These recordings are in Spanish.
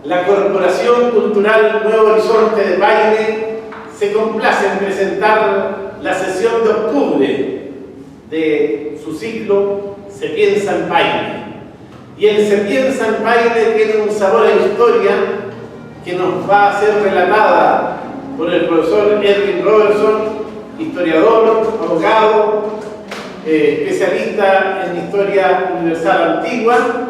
La Corporación Cultural Nuevo Horizonte de Paine se complace en presentar la sesión de octubre de su ciclo Se piensa en Paine. Y el Se piensa en Paine tiene un sabor a historia que nos va a ser relatada por el profesor Edwin Robertson, historiador, abogado, especialista en Historia Universal Antigua,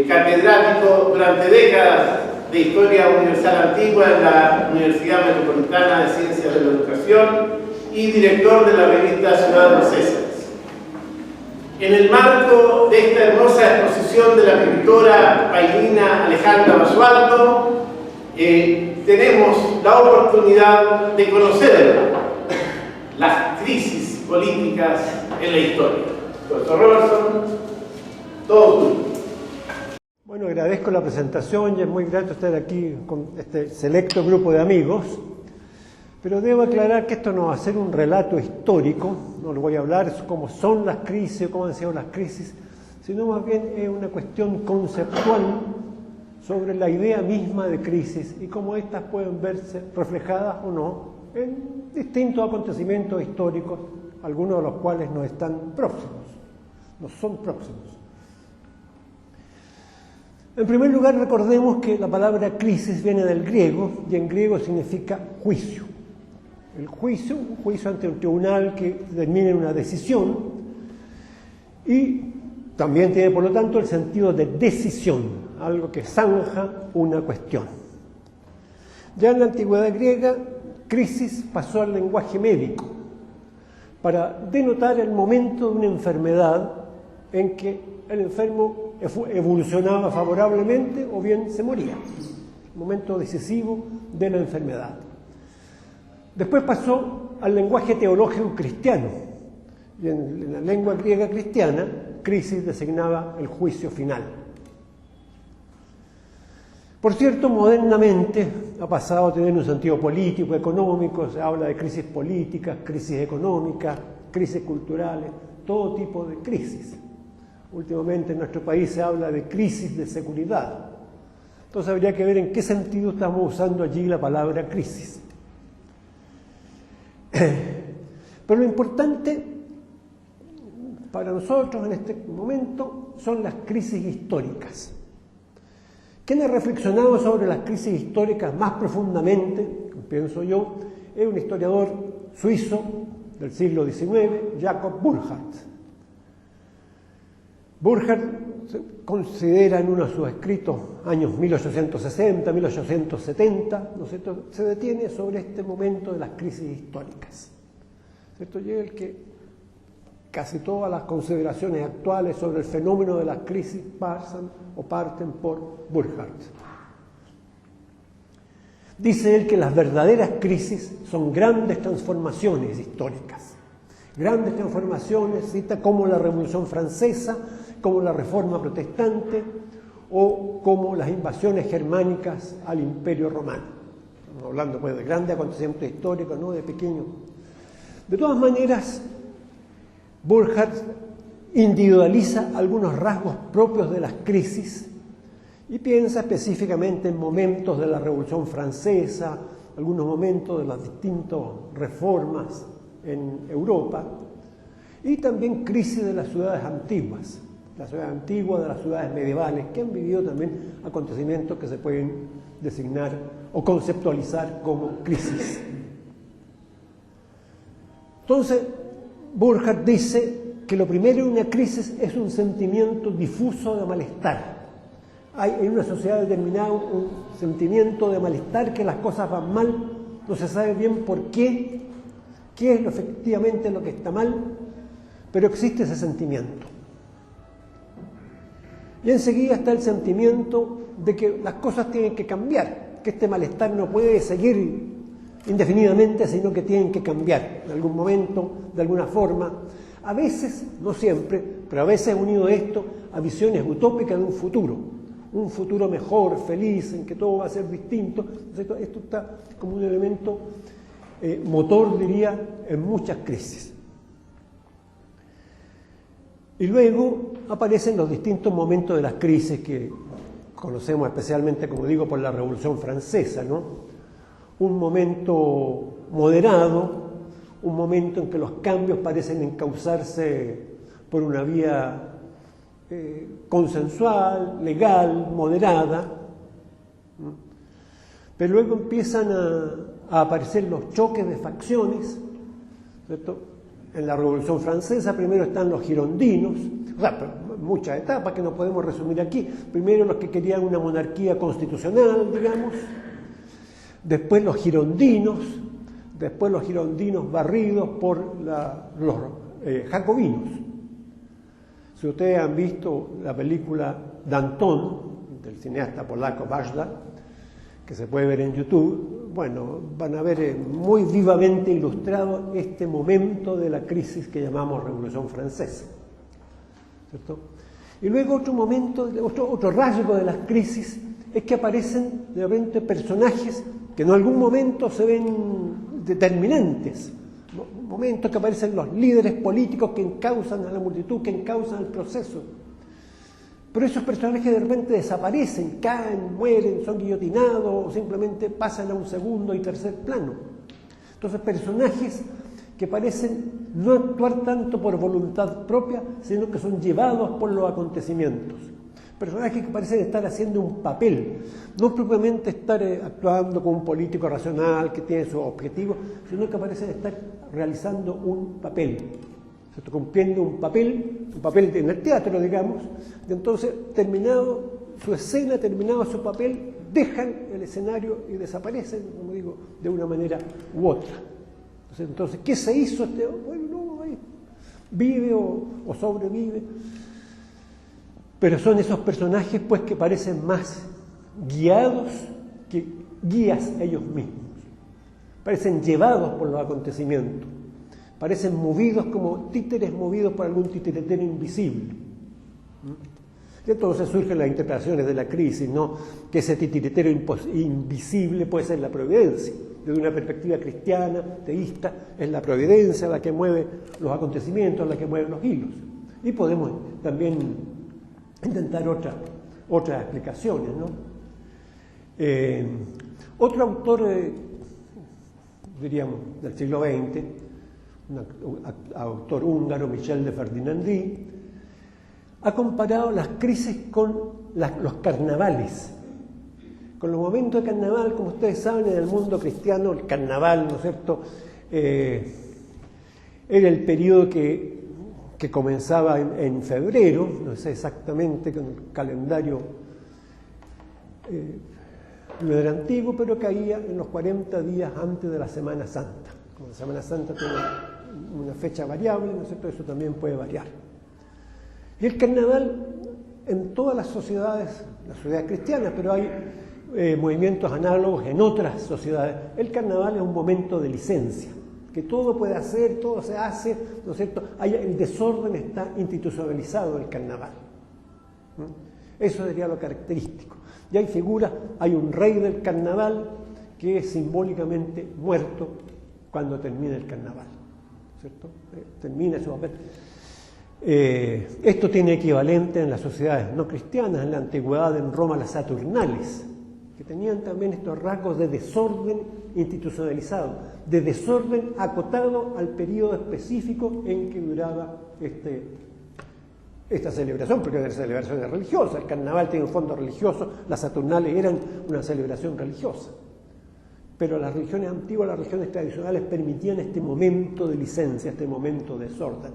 catedrático durante décadas de Historia Universal Antigua en la Universidad Metropolitana de Ciencias de la Educación y director de la revista Ciudad de los Césares. En el marco de esta hermosa exposición de la escritora painina Alejandra Basualdo, tenemos la oportunidad de conocer las crisis políticas en la historia. Doctor Robertson, todo tuyo. Bueno, agradezco la presentación y es muy grato estar aquí con este selecto grupo de amigos, pero debo aclarar que esto no va a ser un relato histórico, no le voy a hablar de cómo son las crisis o cómo han sido las crisis, sino más bien es una cuestión conceptual sobre la idea misma de crisis y cómo éstas pueden verse reflejadas o no en distintos acontecimientos históricos, algunos de los cuales no están próximos, no son próximos. En primer lugar, recordemos que la palabra crisis viene del griego y en griego significa juicio. El juicio, un juicio ante un tribunal que determine una decisión y también tiene, por lo tanto, el sentido de decisión, algo que zanja una cuestión. Ya en la antigüedad griega, crisis pasó al lenguaje médico para denotar el momento de una enfermedad en que el enfermo evolucionaba favorablemente o bien se moría. Momento decisivo de la enfermedad. Después pasó al lenguaje teológico cristiano. Y en la lengua griega cristiana, crisis designaba el juicio final. Por cierto, modernamente ha pasado a tener un sentido político, económico, se habla de crisis políticas, crisis económicas, crisis culturales, todo tipo de crisis. Últimamente en nuestro país se habla de crisis de seguridad. Entonces habría que ver en qué sentido estamos usando allí la palabra crisis. Pero lo importante para nosotros en este momento son las crisis históricas. Quien ha reflexionado sobre las crisis históricas más profundamente, pienso yo, es un historiador suizo del siglo XIX, Jacob Burckhardt. Burckhardt se considera en uno de sus escritos, años 1860, 1870, ¿no es cierto?, se detiene sobre este momento de las crisis históricas. ¿Cierto? Y es el que casi todas las consideraciones actuales sobre el fenómeno de las crisis parten por Burckhardt. Dice él que las verdaderas crisis son grandes transformaciones históricas. Grandes transformaciones, cita, como la Revolución Francesa, como la Reforma Protestante o como las invasiones germánicas al Imperio Romano. Estamos hablando pues de grandes acontecimientos históricos, no de pequeños. De todas maneras, Burckhardt individualiza algunos rasgos propios de las crisis y piensa específicamente en momentos de la Revolución Francesa, algunos momentos de las distintas reformas en Europa y también crisis de las ciudades antiguas, las ciudades antiguas de las ciudades medievales, que han vivido también acontecimientos que se pueden designar o conceptualizar como crisis. Entonces, Burckhardt dice que lo primero en una crisis es un sentimiento difuso de malestar. Hay en una sociedad determinada un sentimiento de malestar, que las cosas van mal, no se sabe bien por qué es efectivamente lo que está mal, pero existe ese sentimiento. Y enseguida está el sentimiento de que las cosas tienen que cambiar, que este malestar no puede seguir indefinidamente, sino que tienen que cambiar en algún momento, de alguna forma. A veces, no siempre, pero a veces unido esto a visiones utópicas de un futuro mejor, feliz, en que todo va a ser distinto. Esto está como un elemento motor, diría, en muchas crisis. Y luego aparecen los distintos momentos de las crisis que conocemos especialmente, como digo, por la Revolución Francesa, ¿no? Un momento moderado, un momento en que los cambios parecen encauzarse por una vía consensual, legal, moderada, pero luego empiezan a aparecer los choques de facciones, ¿cierto? En la Revolución Francesa primero están los girondinos, o sea, muchas etapas que no podemos resumir aquí. Primero los que querían una monarquía constitucional, digamos, después los girondinos barridos por los jacobinos. Si ustedes han visto la película Danton, del cineasta polaco Bajda, que se puede ver en YouTube, bueno, van a ver muy vivamente ilustrado este momento de la crisis que llamamos Revolución Francesa, ¿cierto? Y luego otro momento, otro rasgo de las crisis es que aparecen de repente personajes que en algún momento se ven determinantes, momentos que aparecen los líderes políticos que encauzan a la multitud, que encauzan el proceso. Pero esos personajes de repente desaparecen, caen, mueren, son guillotinados o simplemente pasan a un segundo y tercer plano. Entonces, personajes que parecen no actuar tanto por voluntad propia, sino que son llevados por los acontecimientos. Personajes que parecen estar haciendo un papel, no propiamente estar actuando como un político racional que tiene sus objetivos, sino que parecen estar realizando un papel, ¿cierto? Cumpliendo un papel en el teatro, digamos, y entonces, terminado su escena, terminado su papel, dejan el escenario y desaparecen, como digo, de una manera u otra. Entonces, ¿qué se hizo? Bueno, no, vive o sobrevive. Pero son esos personajes, pues, que parecen más guiados que guías ellos mismos. Parecen llevados por los acontecimientos. Parecen movidos como títeres movidos por algún titiritero invisible. Y entonces surgen las interpretaciones de la crisis, ¿no? Que ese titiritero invisible puede ser la providencia. Desde una perspectiva cristiana, teísta, es la providencia la que mueve los acontecimientos, la que mueve los hilos. Y podemos también intentar otras explicaciones, ¿no? Otro autor, diríamos, del siglo XX, un autor húngaro, Michel de Ferdinandi, ha comparado las crisis con los carnavales, con los momentos de carnaval. Como ustedes saben, en el mundo cristiano el carnaval, ¿no es cierto?, era el periodo que comenzaba en febrero, no sé exactamente con el calendario no era antiguo, pero caía en los 40 días antes de la Semana Santa. Como la Semana Santa tiene una fecha variable, ¿no es cierto?, eso también puede variar. Y el carnaval en todas las sociedades cristianas, pero hay movimientos análogos en otras sociedades. El carnaval es un momento de licencia, que todo puede hacer, todo se hace, ¿no es cierto? El desorden está institucionalizado en el carnaval. Eso sería lo característico. Y hay figuras, hay un rey del carnaval que es simbólicamente muerto cuando termina el carnaval, ¿cierto? Termina su papel. Esto tiene equivalente en las sociedades no cristianas, en la antigüedad en Roma, las Saturnales, que tenían también estos rasgos de desorden institucionalizado, de desorden acotado al periodo específico en que duraba esta celebración, porque era celebración religiosa. El carnaval tiene un fondo religioso, las Saturnales eran una celebración religiosa. Pero las religiones antiguas, las religiones tradicionales permitían este momento de licencia, este momento de desorden.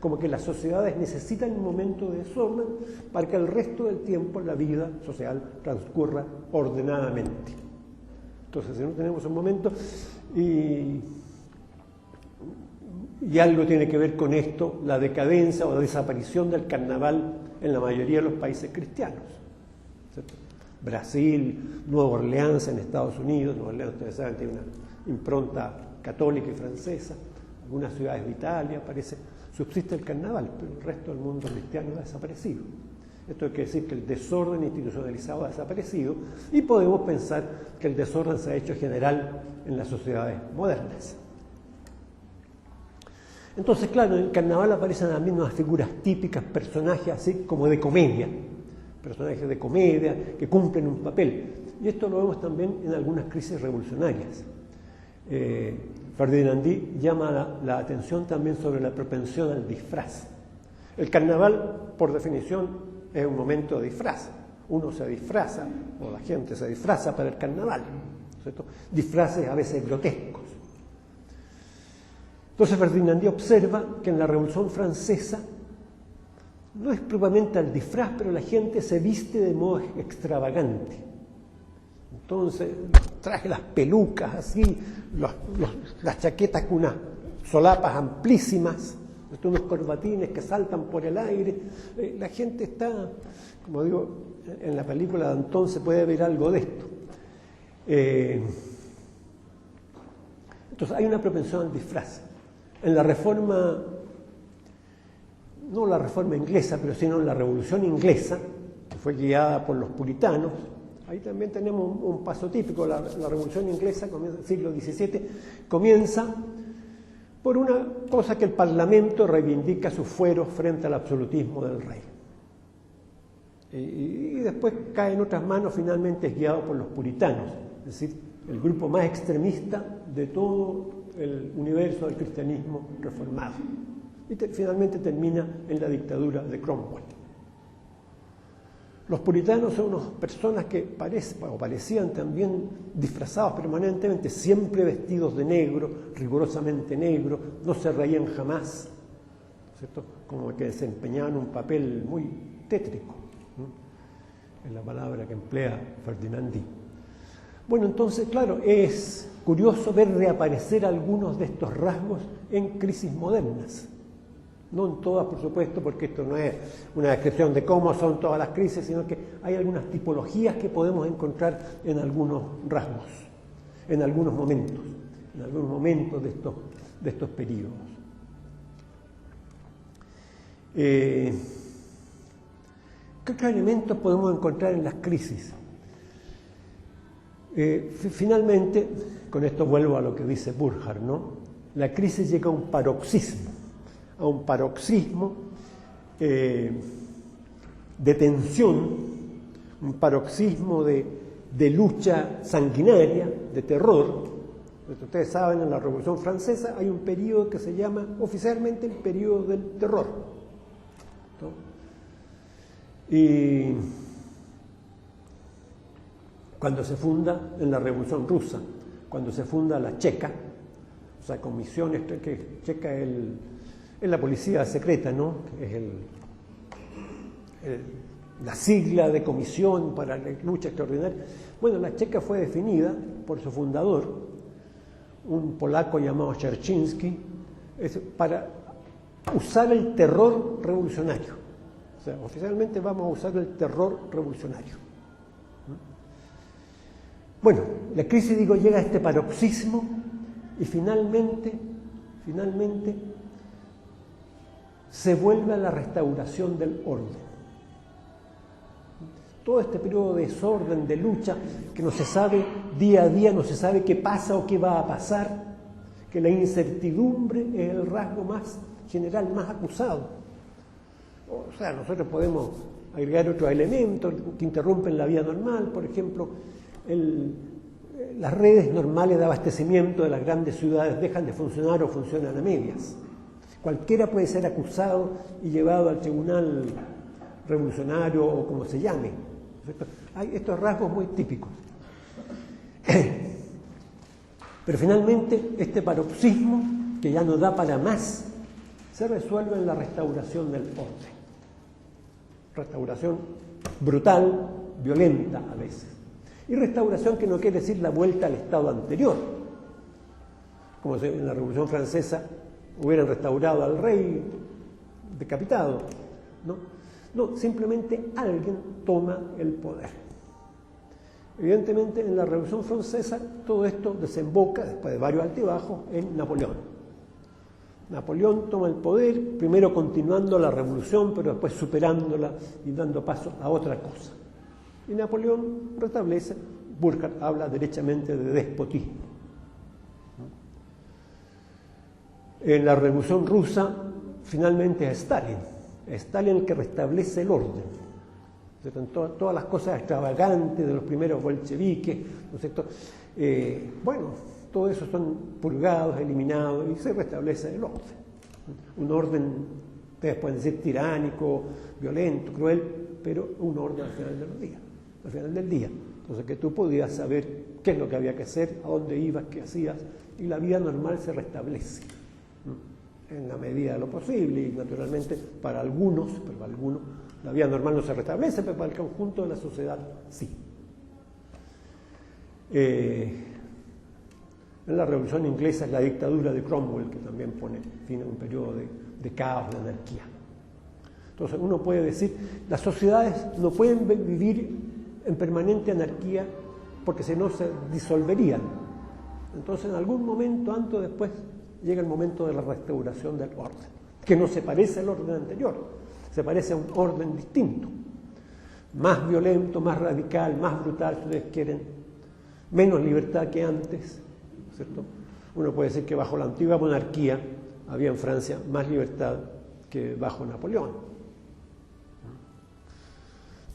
Como que las sociedades necesitan un momento de desorden para que el resto del tiempo la vida social transcurra ordenadamente. Entonces, si no tenemos un momento, y algo tiene que ver con esto, la decadencia o la desaparición del carnaval en la mayoría de los países cristianos, ¿cierto? Brasil, Nueva Orleans en Estados Unidos. Nueva Orleans, ustedes saben, tiene una impronta católica y francesa. Algunas ciudades de Italia subsiste el carnaval, pero el resto del mundo cristiano ha desaparecido. Esto quiere decir que el desorden institucionalizado ha desaparecido, y podemos pensar que el desorden se ha hecho general en las sociedades modernas. Entonces, claro, en el carnaval aparecen también unas figuras típicas, personajes así como de comedia, personajes de comedia que cumplen un papel. Y esto lo vemos también en algunas crisis revolucionarias. Ferdinandi llama la atención también sobre la propensión al disfraz. El carnaval, por definición, es un momento de disfraz. Uno se disfraza, o la gente se disfraza para el carnaval, ¿cierto? Disfraces a veces grotescos. Entonces Ferdinandi observa que en la Revolución Francesa no es propiamente el disfraz, pero la gente se viste de modo extravagante. Entonces, traje las pelucas así, las chaquetas con unas solapas amplísimas, unos corbatines que saltan por el aire. La gente está, como digo, en la película de Antón se puede ver algo de esto. Entonces, hay una propensión al disfraz. En la reforma, no la reforma inglesa, pero sino en la Revolución Inglesa, que fue guiada por los puritanos, ahí también tenemos un paso típico. La Revolución Inglesa, comienza el siglo XVII, comienza por una cosa que el Parlamento reivindica sus fueros frente al absolutismo del rey. Y después cae en otras manos, finalmente es guiado por los puritanos, es decir, el grupo más extremista de todo el universo del cristianismo reformado. Y finalmente termina en la dictadura de Cromwell. Los puritanos son unas personas que parecían también disfrazados permanentemente, siempre vestidos de negro, rigurosamente negro, no se reían jamás, ¿cierto? Como que desempeñaban un papel muy tétrico, ¿no? Es la palabra que emplea Ferdinandi. Bueno, entonces, claro, es curioso ver reaparecer algunos de estos rasgos en crisis modernas. No en todas, por supuesto, porque esto no es una descripción de cómo son todas las crisis, sino que hay algunas tipologías que podemos encontrar en algunos rasgos, en algunos momentos de estos periodos. ¿Qué otros elementos podemos encontrar en las crisis? Finalmente, con esto vuelvo a lo que dice Burckhardt, ¿no? La crisis llega a un paroxismo de tensión, un paroxismo de lucha sanguinaria, de terror. Ustedes saben, en la Revolución Francesa hay un periodo que se llama oficialmente el periodo del terror, ¿no? Y cuando se funda en la Revolución Rusa, cuando se funda la Checa, o sea, comisiones, que Checa es la policía secreta, ¿no? Es la sigla de comisión para la lucha extraordinaria. Bueno, la Checa fue definida por su fundador, un polaco llamado Cherchinsky, para usar el terror revolucionario. O sea, oficialmente vamos a usar el terror revolucionario. Bueno, la crisis, digo, llega a este paroxismo y finalmente se vuelve a la restauración del orden. Todo este periodo de desorden, de lucha, que no se sabe día a día, no se sabe qué pasa o qué va a pasar, que la incertidumbre es el rasgo más general, más acusado. O sea, nosotros podemos agregar otros elementos que interrumpen la vida normal, por ejemplo, las redes normales de abastecimiento de las grandes ciudades dejan de funcionar o funcionan a medias. Cualquiera puede ser acusado y llevado al tribunal revolucionario o como se llame, ¿cierto? Hay estos rasgos muy típicos. Pero finalmente este paroxismo, que ya no da para más, se resuelve en la restauración del orden. Restauración brutal, violenta a veces. Y restauración que no quiere decir la vuelta al estado anterior. Como si en la Revolución Francesa hubieran restaurado al rey decapitado, ¿no? No, simplemente alguien toma el poder. Evidentemente, en la Revolución Francesa todo esto desemboca, después de varios altibajos, en Napoleón. Napoleón toma el poder, primero continuando la revolución, pero después superándola y dando paso a otra cosa. Y Napoleón restablece, Burckhardt habla derechamente de despotismo. En la Revolución Rusa, finalmente es Stalin el que restablece el orden. Todas las cosas extravagantes de los primeros bolcheviques, ¿no es cierto? Bueno, todo eso son purgados, eliminados y se restablece el orden. Un orden, ustedes pueden decir tiránico, violento, cruel, pero un orden al final de los días, al final del día. Entonces que tú podías saber qué es lo que había que hacer, a dónde ibas, qué hacías, y la vida normal se restablece en la medida de lo posible, y naturalmente para algunos la vida normal no se restablece, pero para el conjunto de la sociedad sí. En la Revolución Inglesa es la dictadura de Cromwell que también pone fin a un periodo de caos, de anarquía. Entonces uno puede decir, las sociedades no pueden vivir en permanente anarquía porque si no se disolverían. Entonces en algún momento, antes o después, llega el momento de la restauración del orden, que no se parece al orden anterior, se parece a un orden distinto, más violento, más radical, más brutal, si ustedes quieren, menos libertad que antes, ¿cierto? Uno puede decir que bajo la antigua monarquía había en Francia más libertad que bajo Napoleón.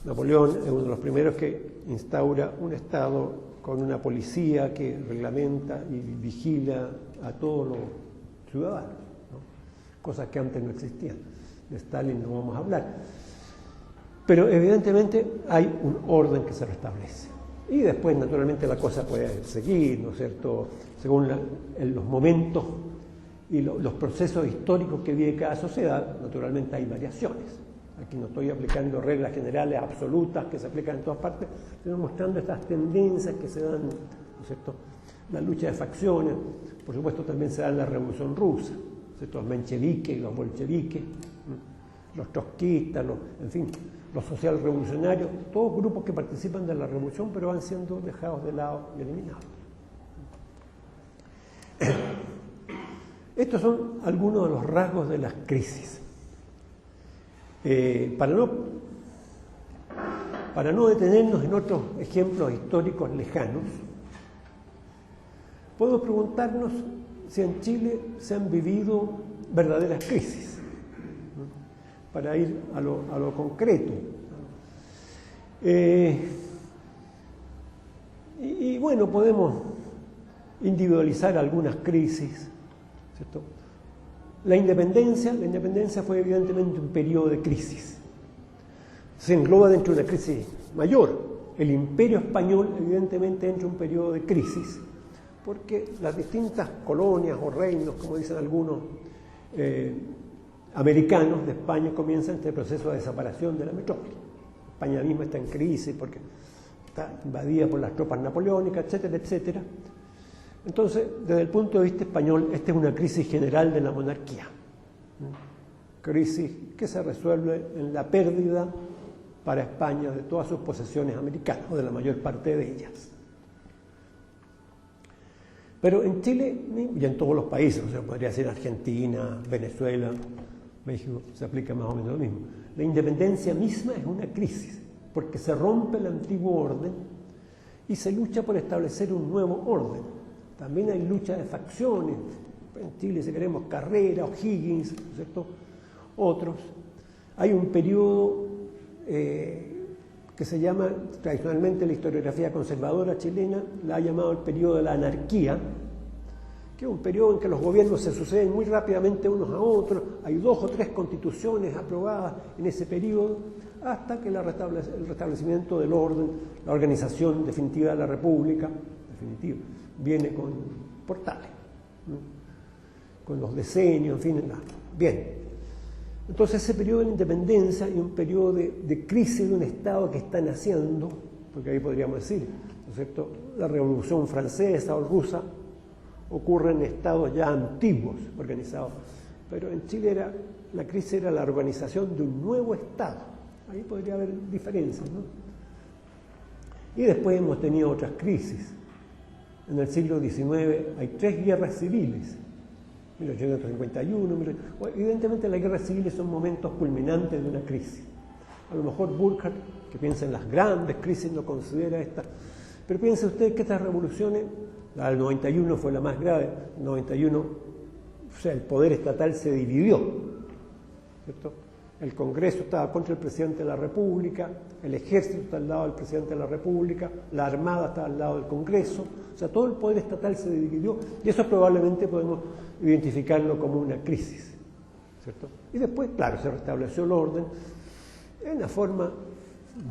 Napoleón es uno de los primeros que instaura un Estado con una policía que reglamenta y vigila a todos los ciudadanos, ¿no? Cosas que antes no existían. De Stalin no vamos a hablar. Pero evidentemente hay un orden que se restablece. Y después, naturalmente, la cosa puede seguir, ¿no es cierto?, según los momentos y los procesos históricos que vive cada sociedad, naturalmente hay variaciones. Aquí no estoy aplicando reglas generales absolutas que se aplican en todas partes, sino mostrando estas tendencias que se dan, ¿no es cierto?, la lucha de facciones, por supuesto también se da en la Revolución Rusa, ¿cierto?, los mencheviques, los bolcheviques, los trotskistas, en fin, los social revolucionarios, todos grupos que participan de la revolución pero van siendo dejados de lado y eliminados. Estos son algunos de los rasgos de las crisis. Para no detenernos en otros ejemplos históricos lejanos, podemos preguntarnos si en Chile se han vivido verdaderas crisis, para ir a lo concreto. Y bueno, podemos individualizar algunas crisis, ¿cierto? La independencia fue evidentemente un periodo de crisis. Se engloba dentro de una crisis mayor. El Imperio Español evidentemente entra en un periodo de crisis, porque las distintas colonias o reinos, como dicen algunos americanos de España, comienzan este proceso de desaparición de la metrópoli. España misma está en crisis porque está invadida por las tropas napoleónicas, etcétera, etcétera. Entonces, desde el punto de vista español, esta es una crisis general de la monarquía. Crisis que se resuelve en la pérdida para España de todas sus posesiones americanas, o de la mayor parte de ellas. Pero en Chile y en todos los países, o sea, podría ser Argentina, Venezuela, México, se aplica más o menos lo mismo. La independencia misma es una crisis, porque se rompe el antiguo orden y se lucha por establecer un nuevo orden. También hay lucha de facciones, en Chile si queremos Carrera, O'Higgins, ¿no es cierto?, otros. Hay un periodo que se llama, tradicionalmente la historiografía conservadora chilena la ha llamado el periodo de la anarquía, que es un periodo en que los gobiernos se suceden muy rápidamente unos a otros, hay 2 o 3 constituciones aprobadas en ese periodo, hasta que el restablecimiento del orden, la organización definitiva de la República, definitiva, viene con Portales, ¿no?, con los decenios, en fin, bien. Entonces ese periodo de independencia y un periodo de crisis de un Estado que está naciendo, porque ahí podríamos decir, ¿no es cierto?, la Revolución Francesa o rusa ocurre en estados ya antiguos organizados, pero en Chile la crisis era la organización de un nuevo Estado. Ahí podría haber diferencias, ¿no? Y después hemos tenido otras crisis. En el siglo XIX hay 3 guerras civiles, 1851, evidentemente las guerras civiles son momentos culminantes de una crisis. A lo mejor Burkhardt, que piensa en las grandes crisis, no considera esta, pero piense usted que estas revoluciones, la del 91 fue la más grave, el 91, o sea, el poder estatal se dividió, ¿cierto? El Congreso estaba contra el presidente de la República, el Ejército está al lado del presidente de la República, la Armada está al lado del Congreso, o sea, todo el poder estatal se dividió y eso probablemente podemos identificarlo como una crisis, ¿cierto? Y después, claro, se restableció el orden en la forma,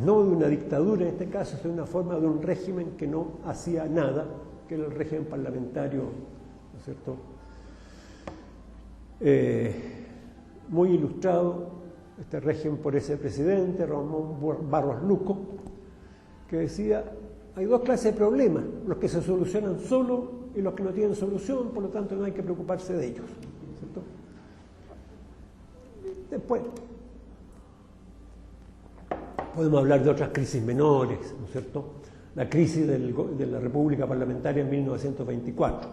no de una dictadura en este caso, sino una forma de un régimen que no hacía nada, que era el régimen parlamentario, ¿no es cierto? Muy ilustrado este régimen por ese presidente, Ramón Barros Luco, que decía, hay dos clases de problemas, los que se solucionan solo y los que no tienen solución, por lo tanto no hay que preocuparse de ellos, ¿cierto? Después podemos hablar de otras crisis menores, ¿no es cierto? La crisis de la República Parlamentaria en 1924,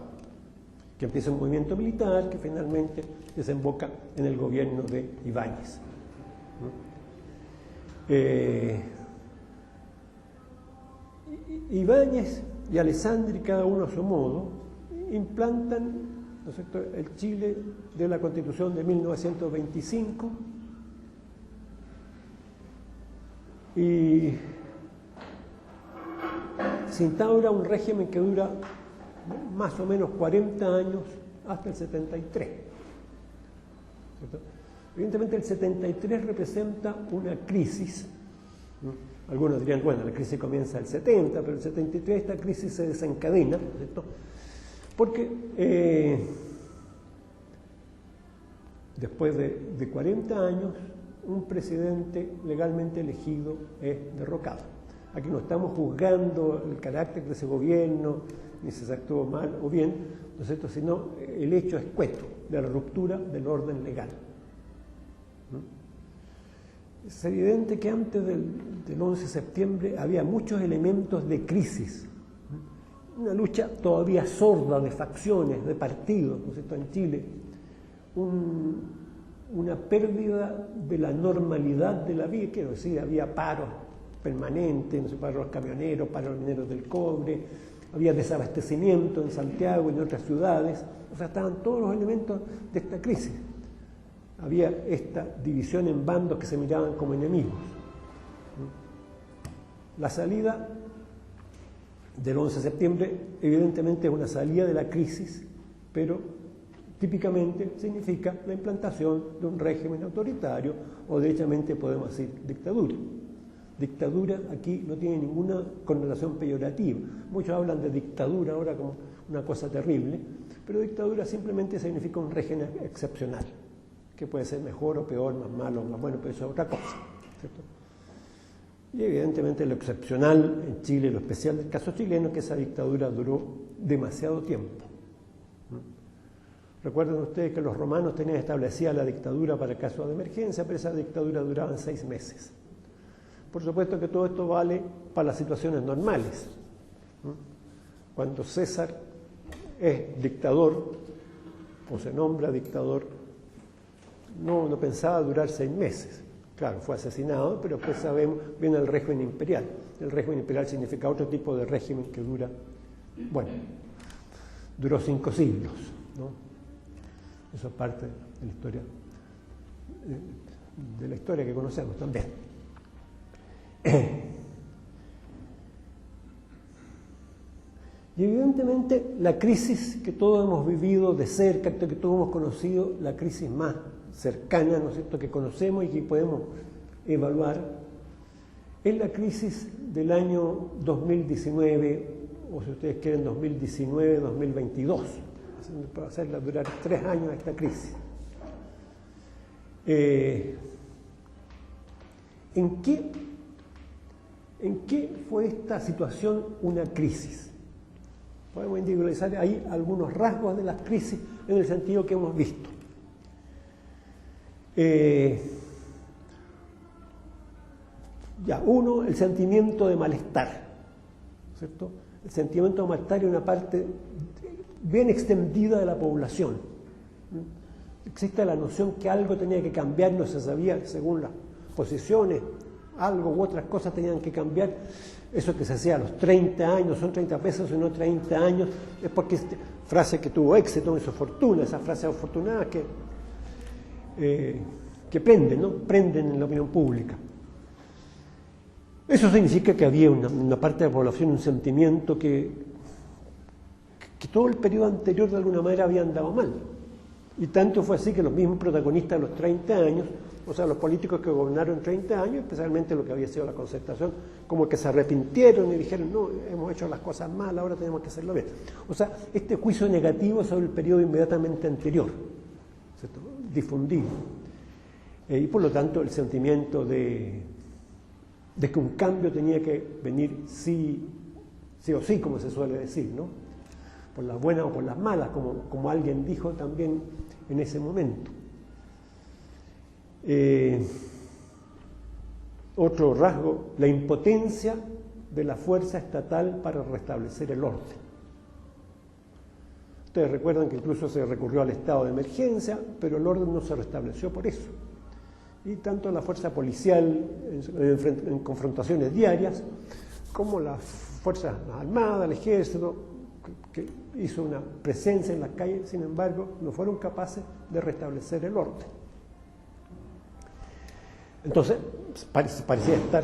que empieza un movimiento militar que finalmente desemboca en el gobierno de Ibáñez. Ibáñez y Alessandri, cada uno a su modo, implantan, ¿no es cierto?, el Chile de la Constitución de 1925 y se instaura un régimen que dura más o menos 40 años hasta el 73. ¿Cierto? Evidentemente el 73 representa una crisis, ¿no? Algunos dirían, bueno, la crisis comienza el 70, pero el 73 esta crisis se desencadena, ¿cierto? Porque después de 40 años, un presidente legalmente elegido es derrocado. Aquí no estamos juzgando el carácter de ese gobierno, ni si se actuó mal o bien, ¿no es cierto?, sino el hecho escueto de la ruptura del orden legal. Es evidente que antes del 11 de septiembre había muchos elementos de crisis, una lucha todavía sorda de facciones, de partidos, ¿no es cierto?, en Chile, una pérdida de la normalidad de la vida, quiero decir, había paros permanentes, no sé, paros camioneros, paros mineros del cobre, había desabastecimiento en Santiago y en otras ciudades, o sea, estaban todos los elementos de esta crisis. Había esta división en bandos que se miraban como enemigos. La salida del 11 de septiembre evidentemente es una salida de la crisis, pero típicamente significa la implantación de un régimen autoritario o derechamente podemos decir dictadura. Dictadura aquí no tiene ninguna connotación peyorativa. Muchos hablan de dictadura ahora como una cosa terrible, pero dictadura simplemente significa un régimen excepcional, que puede ser mejor o peor, más malo o más bueno, pero eso es otra cosa, ¿cierto? Y evidentemente lo excepcional en Chile, lo especial del caso chileno, es que esa dictadura duró demasiado tiempo. Recuerden ustedes que los romanos tenían establecida la dictadura para casos de emergencia, pero esa dictadura duraba 6 meses. Por supuesto que todo esto vale para las situaciones normales. Cuando César es dictador, o se nombra dictador, no pensaba durar 6 meses. Claro, fue asesinado, pero después sabemos, viene el régimen imperial. El régimen imperial significa otro tipo de régimen que dura, bueno, duró 5 siglos, ¿no? Eso es parte de la historia que conocemos también. Y evidentemente la crisis que todos hemos vivido de cerca, que todos hemos conocido, la crisis más cercana, ¿no es cierto?, que conocemos y que podemos evaluar, es la crisis del año 2019, o si ustedes quieren 2019-2022, para hacerla durar 3 años esta crisis. ¿En qué fue esta situación una crisis? Podemos individualizar ahí algunos rasgos de las crisis en el sentido que hemos visto. Uno, el sentimiento de malestar, ¿cierto? El sentimiento de malestar es una parte bien extendida de la población. Existe la noción que algo tenía que cambiar, no se sabía según las posiciones, algo u otras cosas tenían que cambiar. Eso que se hacía a los 30 años, son 30 pesos y no 30 años, es porque frase que tuvo éxito, hizo fortuna, esa frase afortunada que que prenden, ¿no? Prenden en la opinión pública. Eso significa que había una parte de la población, un sentimiento que todo el periodo anterior de alguna manera había andado mal. Y tanto fue así que los mismos protagonistas de los 30 años, o sea, los políticos que gobernaron 30 años, especialmente lo que había sido la Concertación, como que se arrepintieron y dijeron, no, hemos hecho las cosas mal, ahora tenemos que hacerlo bien. O sea, este juicio negativo sobre el periodo inmediatamente anterior, ¿cierto?, difundido. Y por lo tanto el sentimiento de que un cambio tenía que venir sí o sí, como se suele decir, ¿no? Por las buenas o por las malas, como alguien dijo también en ese momento. Otro rasgo, la impotencia de la fuerza estatal para restablecer el orden. Ustedes recuerdan que incluso se recurrió al estado de emergencia, pero el orden no se restableció por eso. Y tanto la fuerza policial en confrontaciones diarias, como las fuerzas armadas, el ejército, que hizo una presencia en las calles, sin embargo, no fueron capaces de restablecer el orden. Entonces, parecía estar,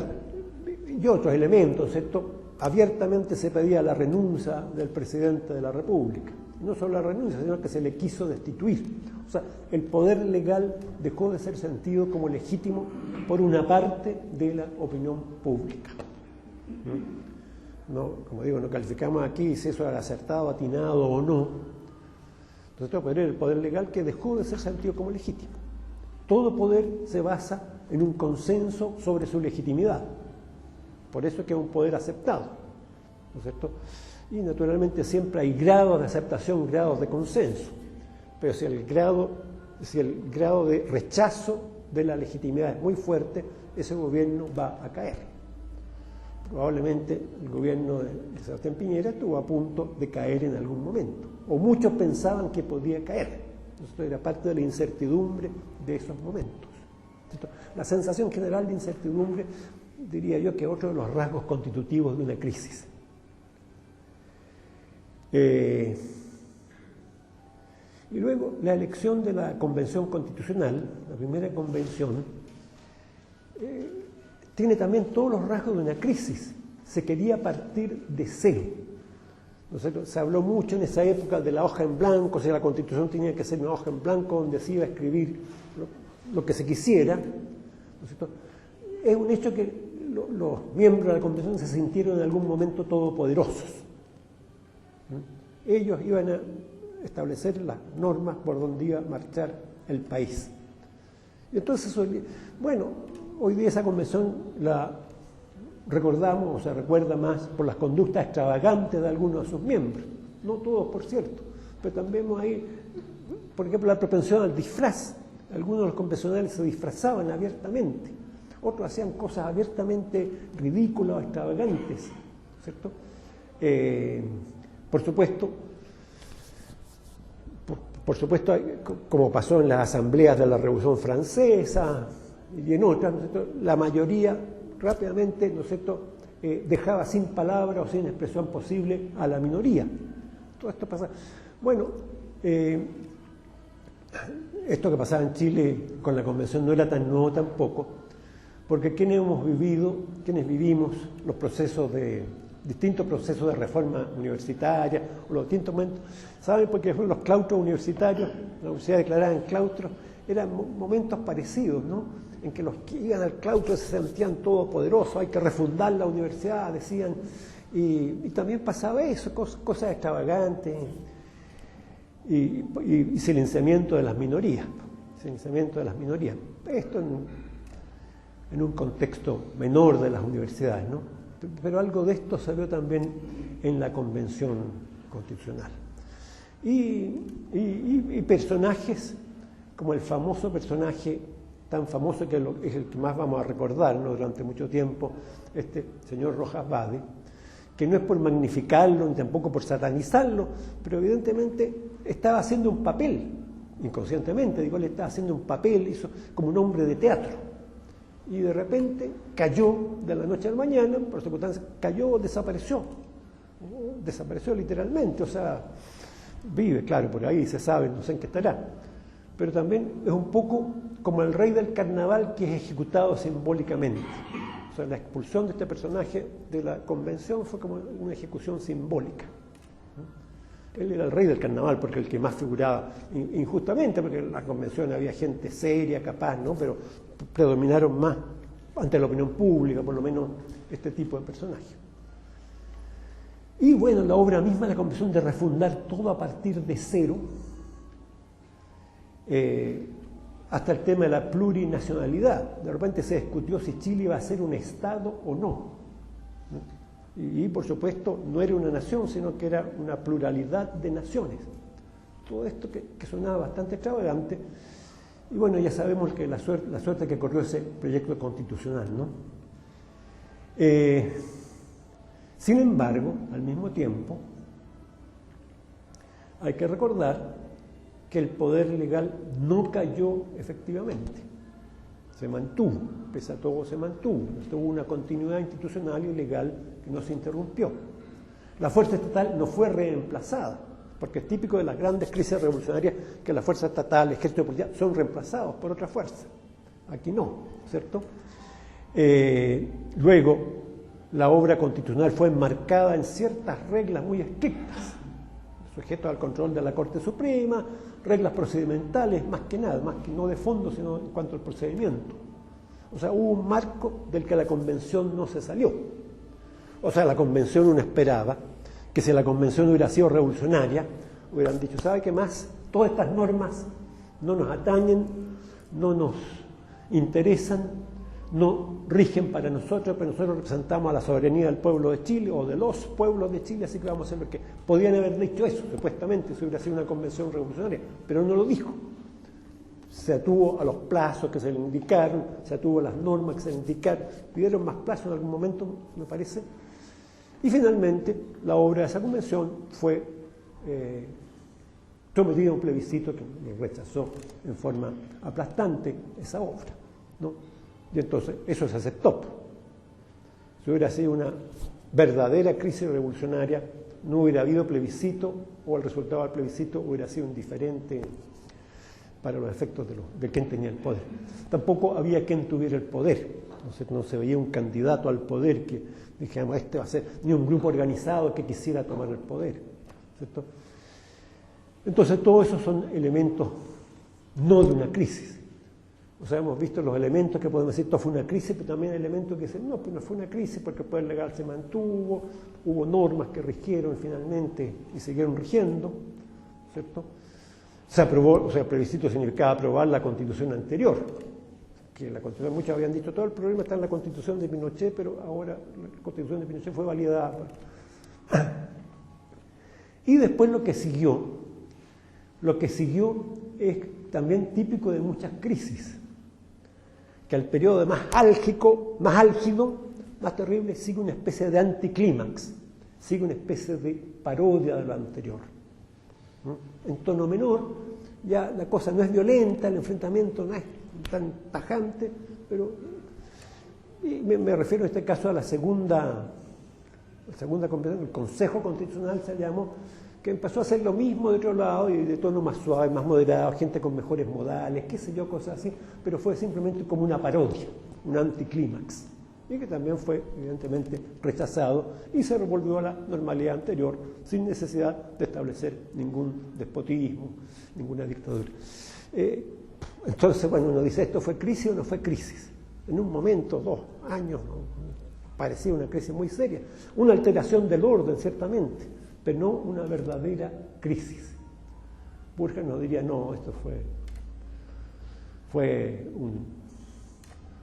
y otros elementos, ¿cierto? Abiertamente se pedía la renuncia del presidente de la República. No solo la renuncia, sino que se le quiso destituir. O sea, el poder legal dejó de ser sentido como legítimo por una parte de la opinión pública. No, como digo, no calificamos aquí si eso era acertado, atinado o no. Entonces, pero el poder legal que dejó de ser sentido como legítimo. Todo poder se basa en un consenso sobre su legitimidad. Por eso es que es un poder aceptado, ¿no es cierto? Y naturalmente siempre hay grados de aceptación, grados de consenso. Pero si el grado de rechazo de la legitimidad es muy fuerte, ese gobierno va a caer. Probablemente el gobierno de Sebastián Piñera estuvo a punto de caer en algún momento, o muchos pensaban que podía caer. Esto era parte de la incertidumbre de esos momentos. La sensación general de incertidumbre, diría yo, que es otro de los rasgos constitutivos de una crisis. Y luego la elección de la Convención Constitucional, la primera convención, tiene también todos los rasgos de una crisis. Se quería partir de cero. Se habló mucho en esa época de la hoja en blanco, si la Constitución tenía que ser una hoja en blanco donde se iba a escribir lo que se quisiera, ¿no es cierto? Es un hecho que los miembros de la Convención se sintieron en algún momento todopoderosos. Ellos iban a establecer las normas por donde iba a marchar el país. Y entonces, bueno, hoy día esa convención la recordamos o se recuerda más por las conductas extravagantes de algunos de sus miembros, no todos, por cierto, pero también vemos ahí, por ejemplo, la propensión al disfraz. Algunos de los convencionales se disfrazaban abiertamente, otros hacían cosas abiertamente ridículas o extravagantes, ¿cierto? Por supuesto, como pasó en las asambleas de la Revolución Francesa y en otras, ¿no es cierto?, la mayoría rápidamente, ¿no es cierto?, dejaba sin palabra o sin expresión posible a la minoría. Todo esto pasa. Bueno, esto que pasaba en Chile con la Convención no era tan nuevo tampoco, porque quienes vivimos los distintos procesos de reforma universitaria, o los distintos momentos, ¿saben? Porque los claustros universitarios, la universidad declarada en claustros, eran momentos parecidos, ¿no?, en que los que iban al claustro se sentían todopoderosos, hay que refundar la universidad, decían, y también pasaba eso, cosas extravagantes, y silenciamiento de las minorías, Esto en un contexto menor de las universidades, ¿no? Pero algo de esto se vio también en la Convención Constitucional. Y personajes, como el famoso personaje, tan famoso que es el que más vamos a recordar, ¿no?, durante mucho tiempo, este señor Rojas Vade, que no es por magnificarlo ni tampoco por satanizarlo, pero evidentemente estaba haciendo un papel, inconscientemente, él estaba haciendo un papel, hizo como un hombre de teatro, y de repente cayó de la noche a la mañana, por circunstancias, desapareció literalmente, o sea, vive, claro, por ahí se sabe, no sé en qué estará, pero también es un poco como el rey del carnaval que es ejecutado simbólicamente. O sea, la expulsión de este personaje de la convención fue como una ejecución simbólica. Él era el rey del carnaval porque el que más figuraba injustamente, porque en la convención había gente seria, capaz, ¿no? Pero predominaron más ante la opinión pública, por lo menos, este tipo de personajes. Y bueno, la obra misma, la convención de refundar todo a partir de cero, hasta el tema de la plurinacionalidad. De repente se discutió si Chile iba a ser un Estado o no. Y por supuesto no era una nación, sino que era una pluralidad de naciones. Todo esto que sonaba bastante extravagante. Y bueno, ya sabemos que la suerte que corrió ese proyecto constitucional, ¿no? Sin embargo, al mismo tiempo, hay que recordar que el poder legal no cayó efectivamente. Se mantuvo, pese a todo se mantuvo. Tuvo una continuidad institucional y legal que no se interrumpió. La fuerza estatal no fue reemplazada, porque es típico de las grandes crisis revolucionarias que la fuerza estatal, el ejército de policía, son reemplazados por otra fuerza. Aquí no, ¿cierto? Luego, la obra constitucional fue enmarcada en ciertas reglas muy estrictas, sujetas al control de la Corte Suprema, reglas procedimentales, más que nada, más que no de fondo, sino en cuanto al procedimiento. O sea, hubo un marco del que la convención no se salió. O sea, la convención uno esperaba que si la convención hubiera sido revolucionaria, hubieran dicho, ¿sabe qué más? Todas estas normas no nos atañen, no nos interesan, no rigen para nosotros, pero nosotros representamos a la soberanía del pueblo de Chile o de los pueblos de Chile, así que vamos a hacer lo que... Podían haber dicho eso, supuestamente, si hubiera sido una convención revolucionaria, pero no lo dijo. Se atuvo a los plazos que se le indicaron, se atuvo a las normas que se le indicaron, pidieron más plazos en algún momento, me parece, y finalmente la obra de esa convención fue sometida a un plebiscito que lo rechazó en forma aplastante esa obra, ¿no? Y entonces eso se aceptó. Si hubiera sido una verdadera crisis revolucionaria, no hubiera habido plebiscito, o el resultado del plebiscito hubiera sido indiferente para los efectos de quien tenía el poder. Tampoco había quien tuviera el poder. No se veía un candidato al poder que dijéramos, este va a ser, ni un grupo organizado que quisiera tomar el poder, ¿cierto? Entonces, todos esos son elementos no de una crisis. O sea, hemos visto los elementos que podemos decir, esto fue una crisis, pero también elementos que dicen, no, pues no fue una crisis porque el poder legal se mantuvo, hubo normas que rigieron finalmente y siguieron rigiendo, ¿cierto? Se aprobó, o sea, plebiscito significaba aprobar la constitución anterior, que la constitución, muchos habían dicho, todo el problema está en la constitución de Pinochet, pero ahora la constitución de Pinochet fue validada. Y después lo que siguió es también típico de muchas crisis, que al periodo más álgido, más terrible, sigue una especie de anticlímax, sigue una especie de parodia de lo anterior. En tono menor, ya la cosa no es violenta, el enfrentamiento no es tan tajante, pero me refiero en este caso a la segunda convención, el Consejo Constitucional se llamó, que empezó a hacer lo mismo de otro lado y de tono más suave, más moderado, gente con mejores modales, qué sé yo, cosas así, pero fue simplemente como una parodia, un anticlímax, y que también fue evidentemente rechazado y se revolvió a la normalidad anterior sin necesidad de establecer ningún despotismo, ninguna dictadura. Entonces, bueno, uno dice, ¿esto fue crisis o no fue crisis? En un momento, 2 años, ¿no? Parecía una crisis muy seria, una alteración del orden, ciertamente, pero no una verdadera crisis. Burger nos diría, no, esto fue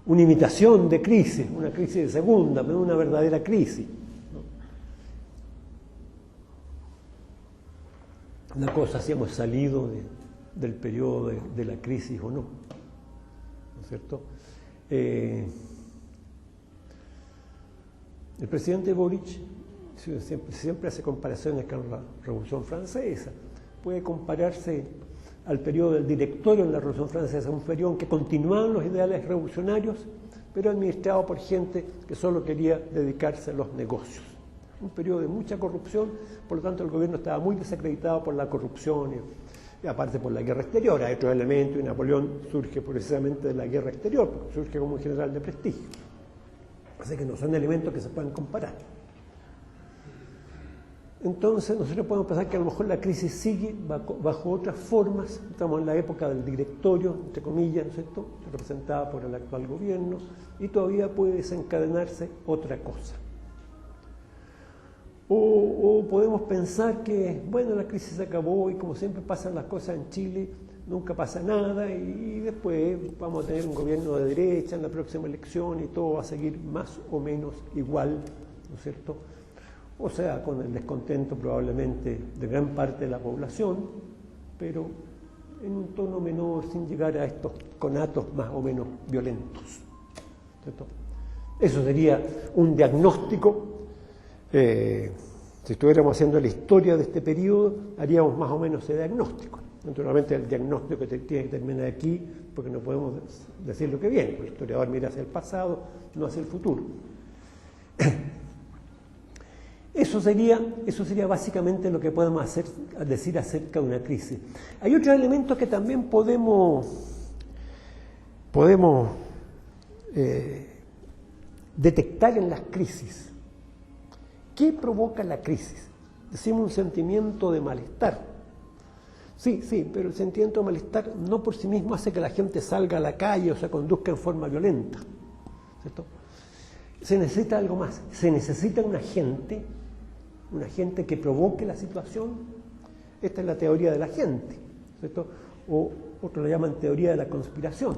una imitación de crisis, una crisis de segunda, pero una verdadera crisis, ¿no? Una cosa si hemos salido del periodo de la crisis o no, ¿no es cierto? El presidente Boric siempre hace comparaciones con la Revolución Francesa. Puede compararse al periodo del directorio en la Revolución Francesa, un periodo en que continuaban los ideales revolucionarios, pero administrado por gente que solo quería dedicarse a los negocios. Un periodo de mucha corrupción, por lo tanto el gobierno estaba muy desacreditado por la corrupción Y aparte por la guerra exterior, hay otro elemento, y Napoleón surge precisamente de la guerra exterior, porque surge como un general de prestigio. Así que no son elementos que se puedan comparar. Entonces nosotros podemos pensar que a lo mejor la crisis sigue bajo otras formas. Estamos en la época del directorio, entre comillas, ¿no es cierto?, representada por el actual gobierno, y todavía puede desencadenarse otra cosa. O podemos pensar que, bueno, la crisis se acabó y como siempre pasan las cosas en Chile, nunca pasa nada y después vamos a tener un gobierno de derecha en la próxima elección y todo va a seguir más o menos igual, ¿no es cierto? O sea, con el descontento probablemente de gran parte de la población, pero en un tono menor, sin llegar a estos conatos más o menos violentos, ¿cierto? Eso sería un diagnóstico. Si estuviéramos haciendo la historia de este periodo, haríamos más o menos ese diagnóstico. Naturalmente el diagnóstico tiene que terminar aquí, porque no podemos decir lo que viene, porque el historiador mira hacia el pasado, no hacia el futuro. Eso sería básicamente lo que podemos decir acerca de una crisis. Hay otros elementos que también podemos detectar en las crisis. ¿Qué provoca la crisis? Decimos un sentimiento de malestar. Sí, pero el sentimiento de malestar no por sí mismo hace que la gente salga a la calle o se conduzca en forma violenta, ¿cierto? Se necesita algo más. Se necesita un agente que provoque la situación. Esta es la teoría de la gente, ¿cierto? O otros lo llaman teoría de la conspiración.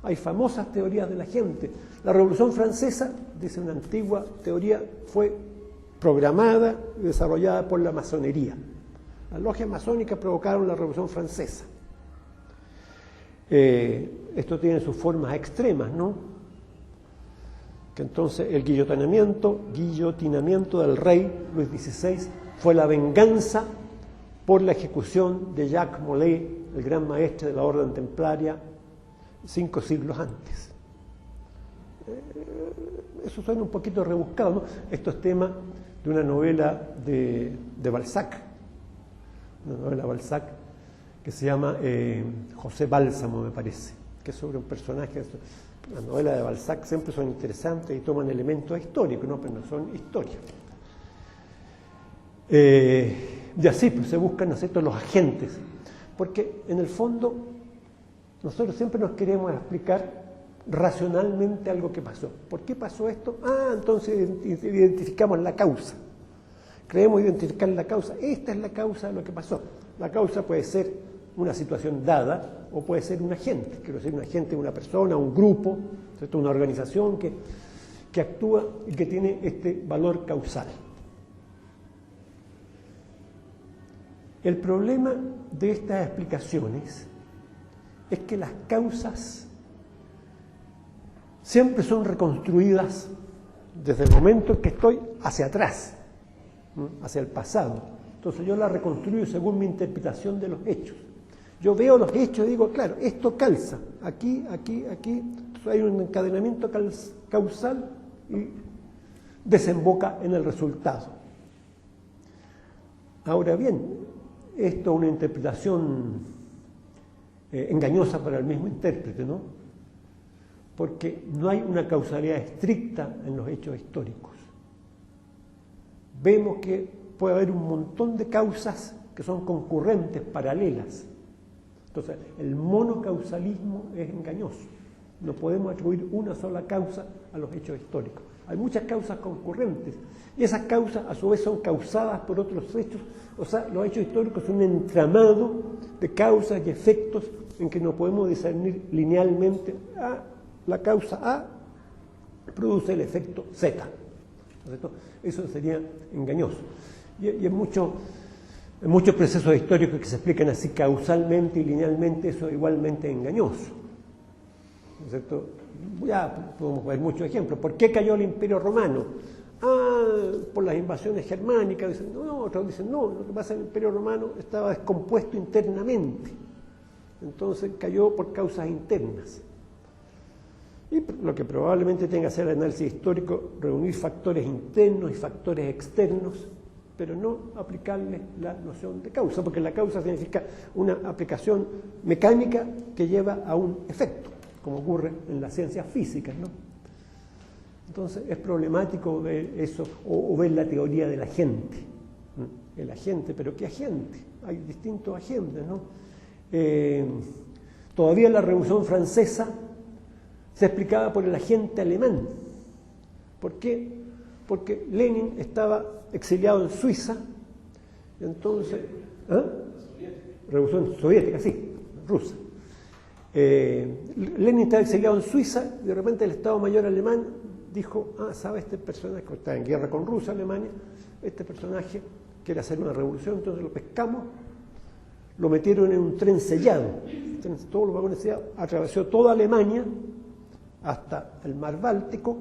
Hay famosas teorías de la gente. La Revolución Francesa, dice una antigua teoría, fue programada y desarrollada por la masonería. Las logias masónicas provocaron la Revolución Francesa. Esto tiene sus formas extremas, ¿no? Que entonces el guillotinamiento del rey Luis XVI fue la venganza por la ejecución de Jacques Molay, el gran maestre de la Orden Templaria, 5 siglos antes. Eso suena un poquito rebuscado, ¿no? Esto es tema de una novela de Balzac, una novela de Balzac que se llama José Bálsamo, me parece, que es sobre un personaje. Las novelas de Balzac siempre son interesantes y toman elementos históricos, ¿no? Pero no son historias. Y así pues, se buscan, ¿no es cierto?, los agentes, porque en el fondo nosotros siempre nos queremos explicar racionalmente algo que pasó. ¿Por qué pasó esto? Entonces identificamos la causa. Creemos identificar la causa. Esta es la causa de lo que pasó. La causa puede ser una situación dada o puede ser un agente. Quiero decir, un agente, una persona, un grupo, ¿cierto?, una organización que actúa y que tiene este valor causal. El problema de estas explicaciones es que las causas siempre son reconstruidas desde el momento en que estoy hacia atrás, ¿no?, hacia el pasado. Entonces yo la reconstruyo según mi interpretación de los hechos. Yo veo los hechos y digo, claro, esto calza, aquí. Entonces hay un encadenamiento causal y desemboca en el resultado. Ahora bien, esto es una interpretación engañosa para el mismo intérprete, ¿no? Porque no hay una causalidad estricta en los hechos históricos. Vemos que puede haber un montón de causas que son concurrentes, paralelas. Entonces, el monocausalismo es engañoso. No podemos atribuir una sola causa a los hechos históricos. Hay muchas causas concurrentes y esas causas a su vez son causadas por otros hechos. O sea, los hechos históricos son un entramado de causas y efectos en que no podemos discernir linealmente. La causa A produce el efecto Z. ¿Cierto? Eso sería engañoso. Y en muchos procesos históricos que se explican así causalmente y linealmente, eso es igualmente engañoso. ¿No es cierto? Ya podemos ver muchos ejemplos. ¿Por qué cayó el Imperio Romano? Por las invasiones germánicas. Dicen, no, otros dicen, no, lo que pasa es que el Imperio Romano estaba descompuesto internamente. Entonces cayó por causas internas. Y lo que probablemente tenga que hacer el análisis histórico, reunir factores internos y factores externos pero no aplicarle la noción de causa, porque la causa significa una aplicación mecánica que lleva a un efecto, como ocurre en las ciencias físicas, ¿no? Entonces es problemático ver eso, o ver la teoría del agente. El agente, pero ¿qué agente? Hay distintos agentes, ¿no? Todavía la Revolución Francesa se explicaba por el agente alemán. ¿Por qué? Porque Lenin estaba exiliado en Suiza, entonces... Revolución soviética, sí, rusa. Lenin estaba exiliado en Suiza, y de repente el Estado Mayor alemán dijo, ¿sabe este personaje que está en guerra con Rusia, Alemania? Este personaje quiere hacer una revolución, entonces lo pescamos, lo metieron en un tren sellado, todos los vagones sellados, atravesó toda Alemania hasta el mar Báltico,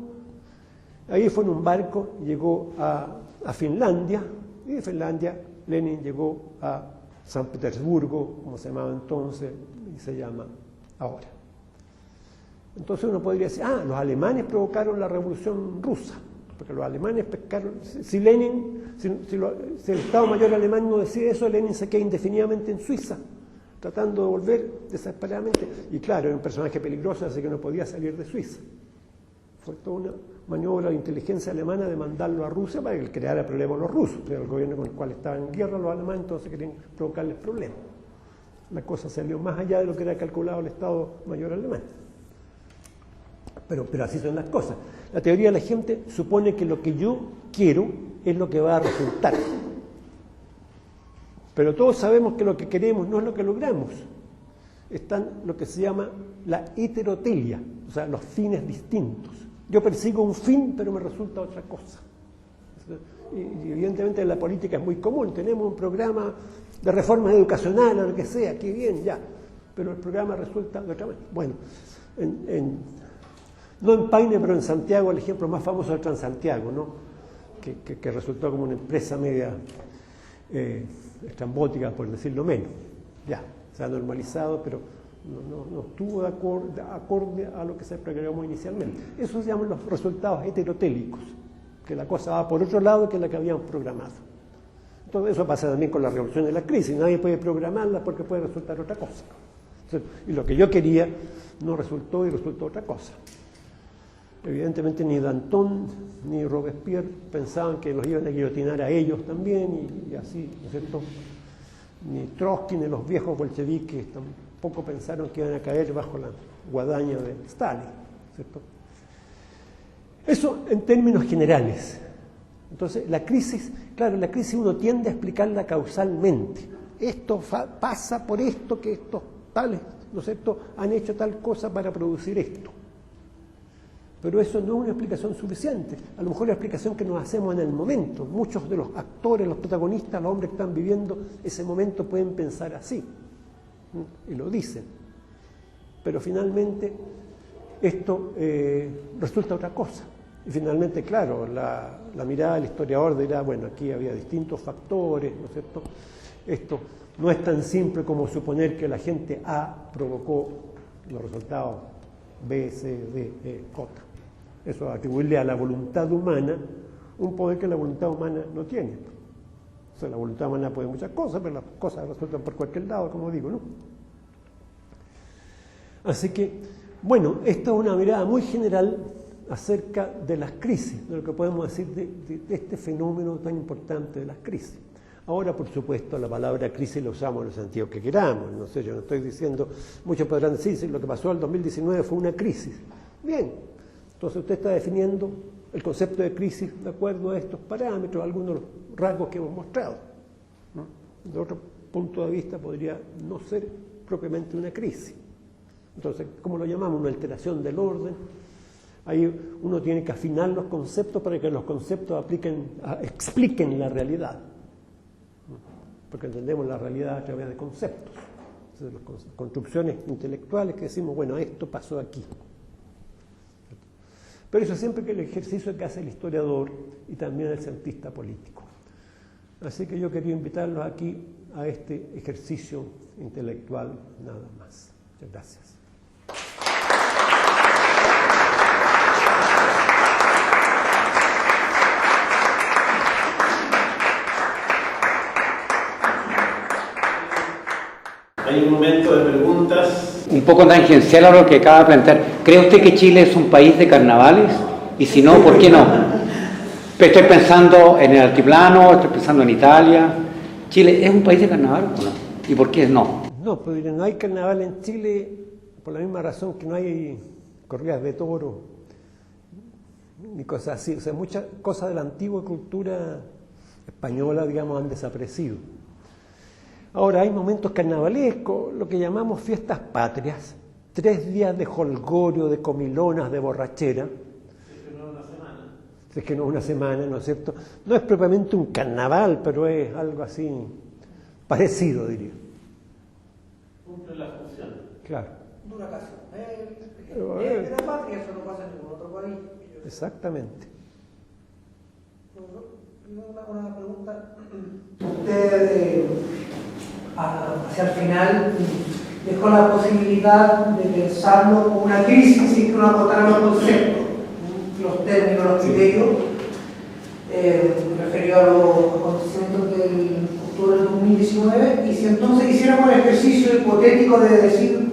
ahí fue en un barco, llegó a Finlandia, y de Finlandia Lenin llegó a San Petersburgo, como se llamaba entonces, y se llama ahora. Entonces uno podría decir, los alemanes provocaron la revolución rusa, porque los alemanes pescaron. Si el Estado Mayor alemán no decide eso, Lenin se queda indefinidamente en Suiza, tratando de volver desesperadamente. Y claro, era un personaje peligroso, así que no podía salir de Suiza. Fue toda una maniobra de inteligencia alemana de mandarlo a Rusia para que creara problemas a los rusos. Era el gobierno con el cual estaban en guerra los alemanes, entonces querían provocarles problemas. La cosa salió más allá de lo que era calculado el Estado Mayor alemán. Pero así son las cosas. La teoría de la gente supone que lo que yo quiero es lo que va a resultar. Pero todos sabemos que lo que queremos no es lo que logramos. Están lo que se llama la heterotelia, o sea, los fines distintos. Yo persigo un fin, pero me resulta otra cosa. Y evidentemente en la política es muy común. Tenemos un programa de reforma educacional o lo que sea, qué bien, ya. Pero el programa resulta de otra manera. Bueno, no en Paine, pero en Santiago, el ejemplo más famoso es el Transantiago, ¿no? Que resultó como una empresa media estrambótica, por decirlo menos. Ya, se ha normalizado, pero no estuvo de acorde a lo que se programó inicialmente. Eso se llaman los resultados heterotélicos, que la cosa va por otro lado que la que habíamos programado. Todo eso pasa también con la revolución de la crisis. Nadie puede programarla porque puede resultar otra cosa. Y lo que yo quería no resultó y resultó otra cosa. Evidentemente ni Danton ni Robespierre pensaban que los iban a guillotinar a ellos también y así, ¿no es cierto? Ni Trotsky ni los viejos bolcheviques tampoco pensaron que iban a caer bajo la guadaña de Stalin, ¿cierto? Eso en términos generales. Entonces, la crisis uno tiende a explicarla causalmente. Esto pasa por esto, que estos tales, ¿no es cierto?, han hecho tal cosa para producir esto. Pero eso no es una explicación suficiente. A lo mejor es la explicación que nos hacemos en el momento. Muchos de los actores, los protagonistas, los hombres que están viviendo ese momento pueden pensar así. Y lo dicen. Pero finalmente esto resulta otra cosa. Y finalmente, claro, la mirada del historiador dirá, bueno, aquí había distintos factores, ¿no es cierto? Esto no es tan simple como suponer que la gente A provocó los resultados B, C, D, E, J. Eso atribuirle a la voluntad humana un poder que la voluntad humana no tiene. O sea, la voluntad humana puede muchas cosas, pero las cosas resultan por cualquier lado, como digo, ¿no? Así que, bueno, esta es una mirada muy general acerca de las crisis, de lo que podemos decir de este fenómeno tan importante de las crisis. Ahora, por supuesto, la palabra crisis la usamos en el sentido que queramos. No sé, yo no estoy diciendo, muchos podrán decir, si lo que pasó en el 2019 fue una crisis. Bien, entonces usted está definiendo el concepto de crisis de acuerdo a estos parámetros, algunos de los rasgos que hemos mostrado, ¿no? De otro punto de vista podría no ser propiamente una crisis. Entonces, ¿cómo lo llamamos? Una alteración del orden. Ahí uno tiene que afinar los conceptos para que los conceptos expliquen la realidad. Porque entendemos la realidad a través de conceptos, de las construcciones intelectuales que decimos, bueno, esto pasó aquí. Pero eso siempre que el ejercicio que hace el historiador y también el cientista político. Así que yo quería invitarlos aquí a este ejercicio intelectual nada más. Muchas gracias. Hay un momento de preguntas. Un poco tangencial a lo que acaba de plantear. ¿Cree usted que Chile es un país de carnavales? Y si no, ¿por qué no? Estoy pensando en el altiplano, estoy pensando en Italia. ¿Chile es un país de carnaval o no? ¿Y por qué no? No, pero no hay carnaval en Chile por la misma razón que no hay corridas de toro ni cosas así. O sea, muchas cosas de la antigua cultura española, digamos, han desaparecido. Ahora, hay momentos carnavalescos, lo que llamamos fiestas patrias, 3 días de jolgorio, de comilonas, de borrachera. Si es que no es una semana, ¿no es cierto? No es propiamente un carnaval, pero es algo así parecido, diría. Cumple la función. Claro. Dura casi. Es la patria, eso no pasa en ningún otro país. Exactamente. Una pregunta. Usted, hacia el final, dejó la posibilidad de pensarlo como una crisis sin que uno acotara los conceptos, los términos, los criterios, referido a los acontecimientos del octubre del 2019, y si entonces hiciéramos el ejercicio hipotético de decir,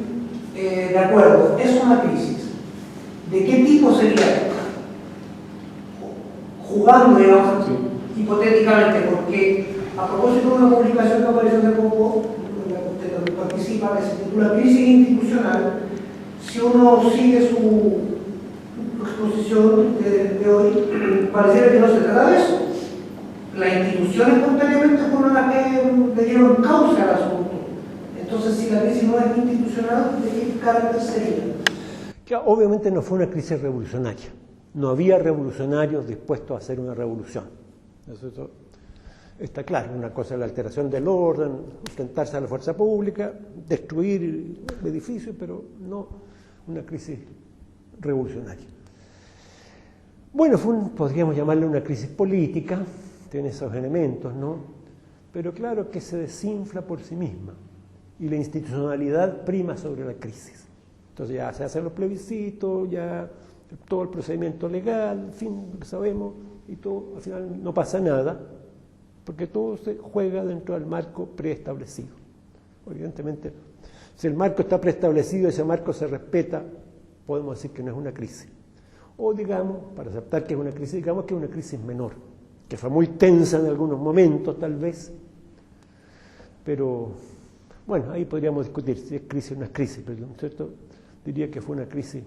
de acuerdo, es una crisis, ¿de qué tipo sería? Jugando, digamos, hipotéticamente, porque a propósito de una publicación que apareció hace poco, en la que usted participa, que se titula Crisis Institucional, si uno sigue su exposición de hoy, pareciera que no se trata de eso. Las instituciones espontáneamente fueron las que le dieron causa al asunto. Entonces, si la crisis no es institucional, ¿de qué carácter sería? Que obviamente no fue una crisis revolucionaria. No había revolucionarios dispuestos a hacer una revolución. Eso está claro. Una cosa es la alteración del orden, enfrentarse a la fuerza pública, destruir edificios, pero no una crisis revolucionaria. Bueno, podríamos llamarle una crisis política, tiene esos elementos, ¿no? Pero claro que se desinfla por sí misma y la institucionalidad prima sobre la crisis. Entonces ya se hacen los plebiscitos, ya todo el procedimiento legal, en fin, lo que sabemos, y todo, al final no pasa nada, porque todo se juega dentro del marco preestablecido. Evidentemente, si el marco está preestablecido, ese marco se respeta, podemos decir que no es una crisis. O digamos, para aceptar que es una crisis, digamos que es una crisis menor, que fue muy tensa en algunos momentos tal vez, pero bueno, ahí podríamos discutir si es crisis o no es crisis, pero ¿no es cierto? Diría que fue una crisis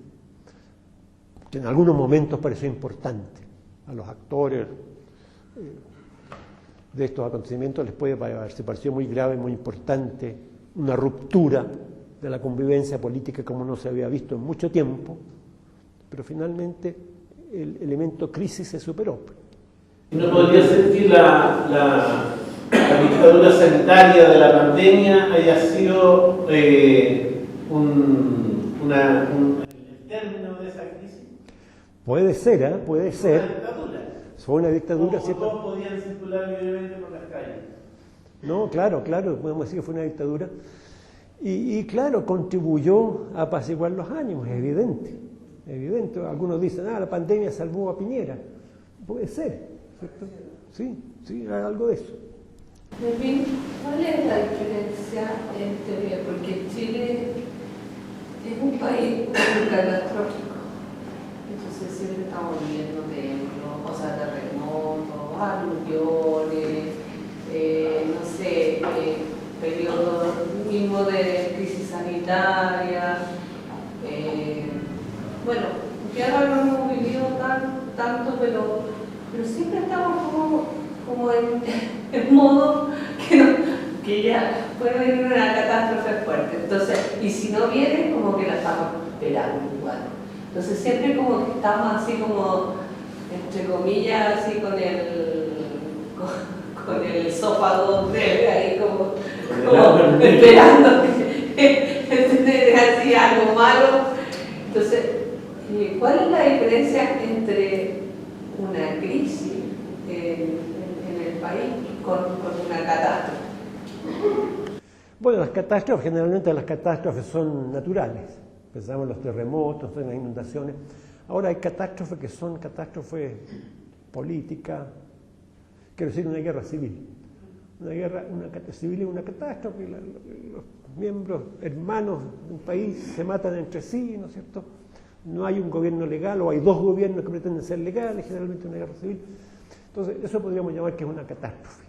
que en algunos momentos pareció importante. A los actores de estos acontecimientos les puede pareció muy grave, muy importante, una ruptura de la convivencia política como no se había visto en mucho tiempo, pero finalmente el elemento crisis se superó. ¿No podría ser que la dictadura sanitaria de la pandemia haya sido el término de esa crisis? Puede ser, puede ser. Una dictadura. Fue una dictadura. Todos podían circular libremente por las calles. No, claro, podemos decir que fue una dictadura. Y claro, contribuyó a apaciguar los ánimos, es evidente. Algunos dicen, la pandemia salvó a Piñera. Puede ser, ¿cierto? Sí, algo de eso. Melvin, ¿cuál es la diferencia porque Chile es un país muy catastrófico? Entonces siempre estamos viendo terremotos, aluviones, no sé, periodos mismo de crisis sanitaria. Bueno, ya no lo hemos vivido tanto, pero siempre estamos como en modo que ya puede venir una catástrofe fuerte. Entonces, y si no viene, como que la estamos esperando igual. Entonces siempre como que estamos así como, entre comillas, así con el esófago ahí como esperando que así algo malo. Entonces, ¿cuál es la diferencia entre una crisis en el país con una catástrofe? Bueno, generalmente las catástrofes son naturales. Pensamos en los terremotos, en las inundaciones. Ahora hay catástrofes que son catástrofes políticas, quiero decir una guerra civil. Una guerra civil es una catástrofe, los miembros, hermanos de un país se matan entre sí, ¿no es cierto? No hay un gobierno legal, o hay dos gobiernos que pretenden ser legales, generalmente una guerra civil. Entonces, eso podríamos llamar que es una catástrofe,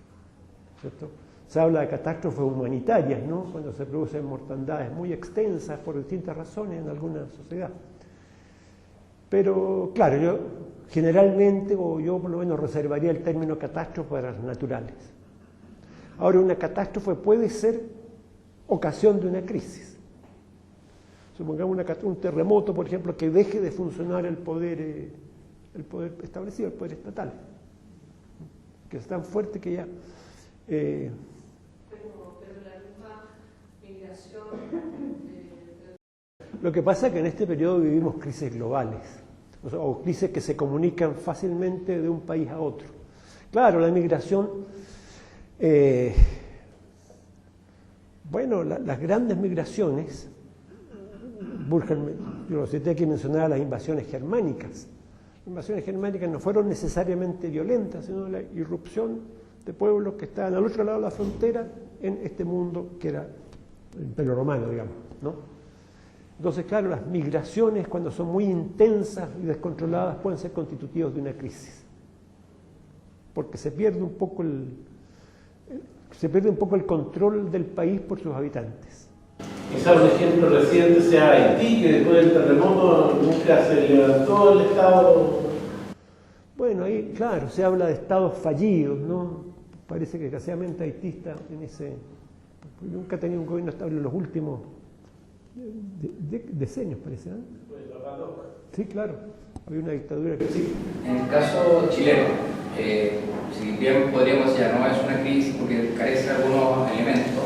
¿cierto? Se habla de catástrofes humanitarias, ¿no? Cuando se producen mortandades muy extensas por distintas razones en alguna sociedad. Pero, claro, yo generalmente, o yo por lo menos reservaría el término catástrofe para las naturales. Ahora, una catástrofe puede ser ocasión de una crisis. Supongamos un terremoto, por ejemplo, que deje de funcionar el poder establecido, el poder estatal, que es tan fuerte que ya... pero la misma migración... Lo que pasa es que en este periodo vivimos crisis globales, o crisis que se comunican fácilmente de un país a otro. Claro, la migración, las grandes migraciones, yo lo cité aquí, mencionaba las invasiones germánicas. Las invasiones germánicas no fueron necesariamente violentas, sino la irrupción de pueblos que estaban al otro lado de la frontera en este mundo que era el Imperio Romano, digamos, ¿no? Entonces, claro, las migraciones, cuando son muy intensas y descontroladas, pueden ser constitutivas de una crisis, porque se pierde un poco el control del país por sus habitantes. Quizás un ejemplo reciente sea Haití, que después del terremoto nunca se levantó el Estado. Bueno, ahí, claro, se habla de estados fallidos, ¿no? Parece que desgraciadamente Haití está en ese... Nunca ha tenido un gobierno estable en los últimos decenios, parece, ¿no? Sí, claro. Había una dictadura que sí. En el caso chileno, si bien podríamos decir, no es una crisis porque carece de algunos elementos,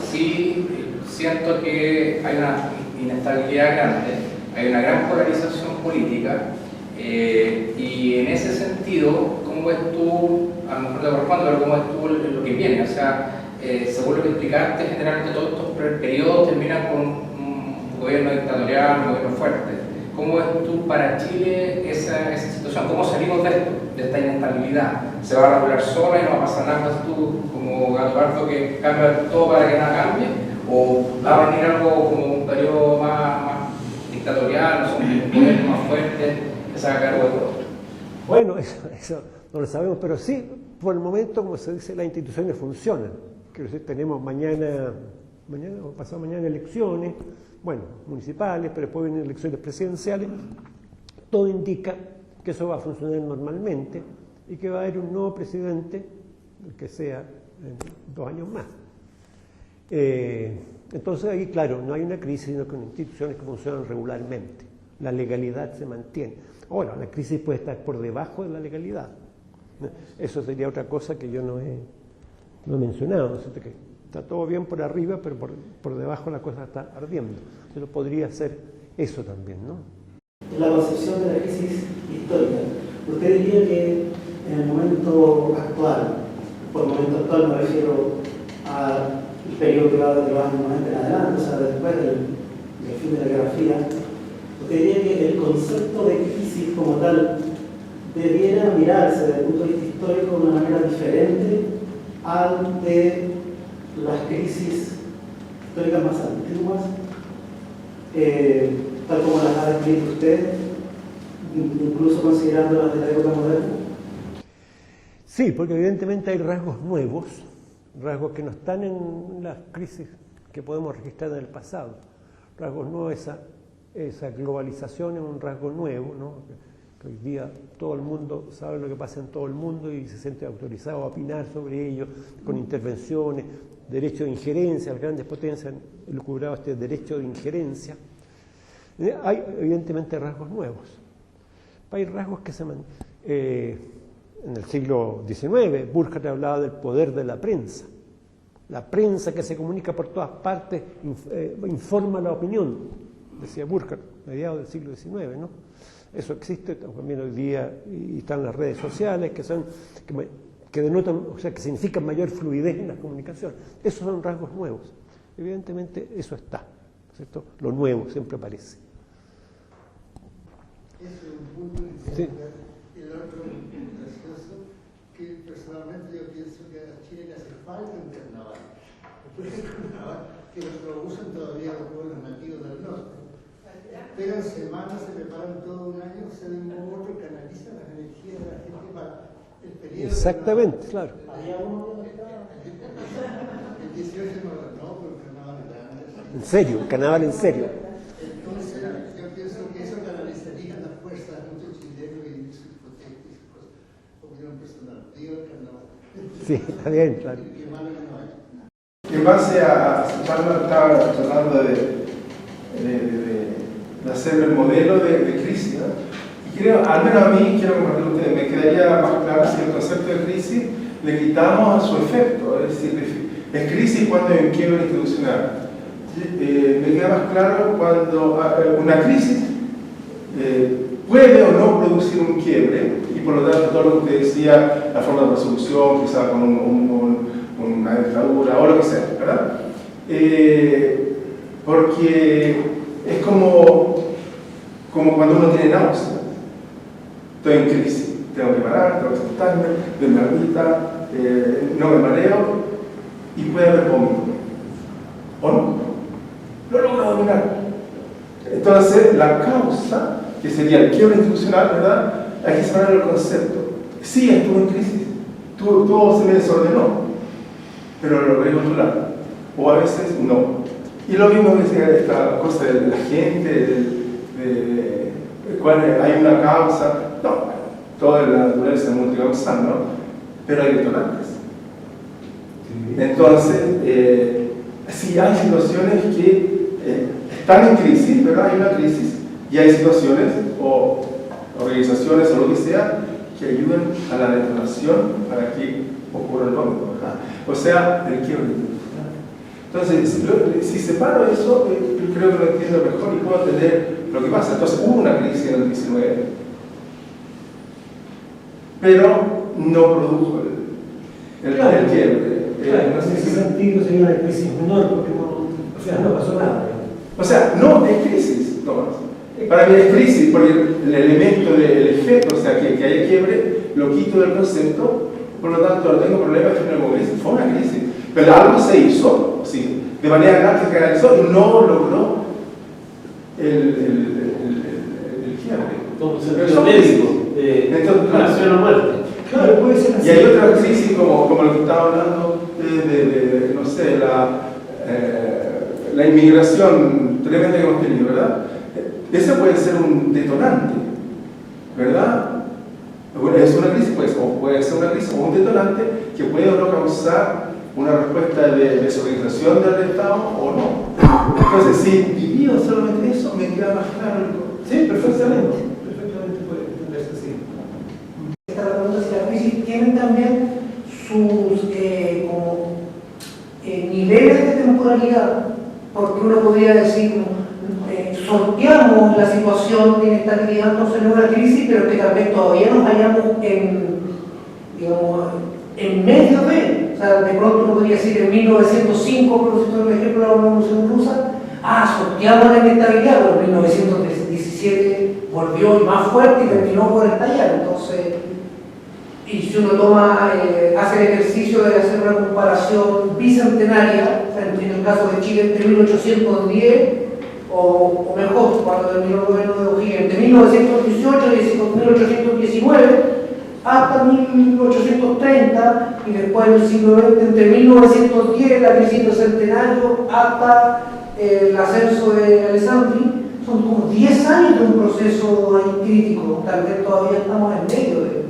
sí siento que hay una inestabilidad grande, hay una gran polarización política, y en ese sentido, ¿cómo ves tú, a lo mejor te corresponde, pero cómo ves tú lo que viene? O sea, según lo que explicaste, generalmente todos estos periodos terminan con un gobierno dictatorial, un gobierno fuerte. ¿Cómo ves tú para Chile esa situación? ¿Cómo salimos de esto, de esta inestabilidad? ¿Se va a regular sola y no va a pasar nada? ¿Ves tú como Gato Harto que cambia todo para que nada cambie? ¿O va a venir algo como un periodo más dictatorial, un gobierno más fuerte que se haga cargo de todo? Bueno, eso no lo sabemos, pero sí, por el momento, como se dice, las instituciones funcionan. Quiero decir, tenemos mañana o pasado mañana elecciones, bueno, municipales, pero después vienen elecciones presidenciales. Todo indica que eso va a funcionar normalmente y que va a haber un nuevo presidente, el que sea en 2 años más. Entonces ahí, claro, no hay una crisis, sino que son instituciones que funcionan regularmente. La legalidad se mantiene. Ahora, la crisis puede estar por debajo de la legalidad. Eso sería otra cosa que yo no he mencionado, ¿no? Que está todo bien por arriba, pero por debajo la cosa está ardiendo. Pero podría ser eso también, ¿no? En la concepción de la crisis histórica, ¿usted diría que en el momento actual, por momento actual me refiero al periodo que va de los años 90 en adelante, o sea, después del fin de la Guerra Fría, ¿usted diría que el concepto de crisis como tal debiera mirarse desde el punto de vista histórico de una manera diferente al de las crisis históricas más antiguas, tal como las ha descrito usted, incluso considerando las de la época moderna? Sí, porque evidentemente hay rasgos nuevos, rasgos que no están en las crisis que podemos registrar en el pasado. Rasgos nuevos, esa globalización es un rasgo nuevo, ¿no? Que hoy día todo el mundo sabe lo que pasa en todo el mundo y se siente autorizado a opinar sobre ello, con intervenciones, derecho de injerencia, las grandes potencias han elucubrado este derecho de injerencia. Hay evidentemente rasgos nuevos. Hay rasgos que en el siglo XIX, Burkhardt hablaba del poder de la prensa. La prensa que se comunica por todas partes informa la opinión, decía Burkhardt, mediados del siglo XIX, ¿no? Eso existe también hoy día y están las redes sociales que denotan, o sea, que significan mayor fluidez en la comunicación. Esos son rasgos nuevos. Evidentemente eso está, ¿cierto? Lo nuevo siempre aparece. Ese es un punto interesante. Sí. El otro gracioso, que personalmente yo pienso que a Chile le hace falta un carnaval. Después del carnaval, que lo usan todavía los pueblos nativos del norte. Esperan semanas, se preparan todo un año, se den otro, canalizan las energías de la gente para el periodo. Exactamente, claro. Había uno que estaba. El 18 no, pero el carnaval grande. En serio, el carnaval en serio. Entonces, yo pienso que eso canalizaría las fuerzas de muchos chilenos y sus protestas y sus cosas. Opinión personal. Viva el carnaval. Sí, está bien, claro. Qué malo que no hay. En base a Charla estaba tratando de hacer el modelo de crisis, ¿no? Y creo, al menos a mí, quiero compartir con ustedes, me quedaría más claro si el concepto de crisis le quitamos su efecto, es decir, es crisis cuando hay un quiebre institucional. Me queda más claro cuando una crisis puede o no producir un quiebre, y por lo tanto todo lo que usted decía, la forma de resolución, quizá con una dictadura o lo que sea, ¿verdad? Porque es como cuando uno tiene náusea. Estoy en crisis, tengo que parar, tengo que sentarme, darme agüita, no me mareo y puede haber vómito. ¿O no? Lo logro dominar. Entonces, la causa, que sería el quiebre institucional, ¿verdad? Hay que separar el concepto. Sí, estuvo en crisis, todo se me desordenó, pero lo logré controlar. O a veces no. Y lo mismo decía esta cosa de la gente, de cuál hay una causa. No, toda la naturaleza es multicausal, ¿no? Pero hay detonantes. Entonces, sí hay situaciones que están en crisis, ¿verdad? Hay una crisis y hay situaciones o organizaciones o lo que sea que ayuden a la detonación para que ocurra el vómito, ¿verdad? O sea, el quiebre. Entonces, si separo eso, yo creo que lo entiendo mejor y puedo entender lo que pasa. Entonces, hubo una crisis en el 19, pero no produjo el quiebre. No sé si sentido sería una crisis menor, porque no pasó nada. O sea, no es crisis, no. Para mí es crisis, porque el elemento del efecto, o sea, que haya quiebre, lo quito del concepto, por lo tanto, no tengo problema de definirlo como crisis. Fue una crisis, pero algo se hizo, sí, de manera grande se canalizó y no logró el quiebre. Como sentido médico, curación o muerte. Claro, puede ser así. Y hay otra crisis como lo que estaba hablando no sé, la inmigración tremenda que hemos tenido, ¿verdad? Ese puede ser un detonante, ¿verdad? Es una crisis, pues, o puede ser una crisis o un detonante que puede o no causar una respuesta de desorganización del Estado o no. Entonces, si divido solamente eso, me queda más claro. Sí, perfectamente. Perfectamente puede entenderse así. Esta pregunta, si la crisis tiene también sus niveles de temporalidad, porque uno podría decir, sorteamos la situación de inestabilidad, entonces no es una crisis, pero que tal vez todavía nos hallamos en medio de, o sea, de pronto uno podría decir en 1905, por citar un ejemplo de la Revolución Rusa, sorteamos la inestabilidad, pero en 1917 volvió más fuerte y terminó por estallar. Entonces, y si uno toma, hace el ejercicio de hacer una comparación bicentenaria, o sea, en el caso de Chile entre 1810 o mejor, cuando terminó el gobierno de O'Higgins, entre 1918 y 1819 hasta 1830, y después del siglo XX, entre 1910, la crisis del centenario, hasta el ascenso de Alessandri, son como 10 años de un proceso ahí crítico, tal vez todavía estamos en medio de eso.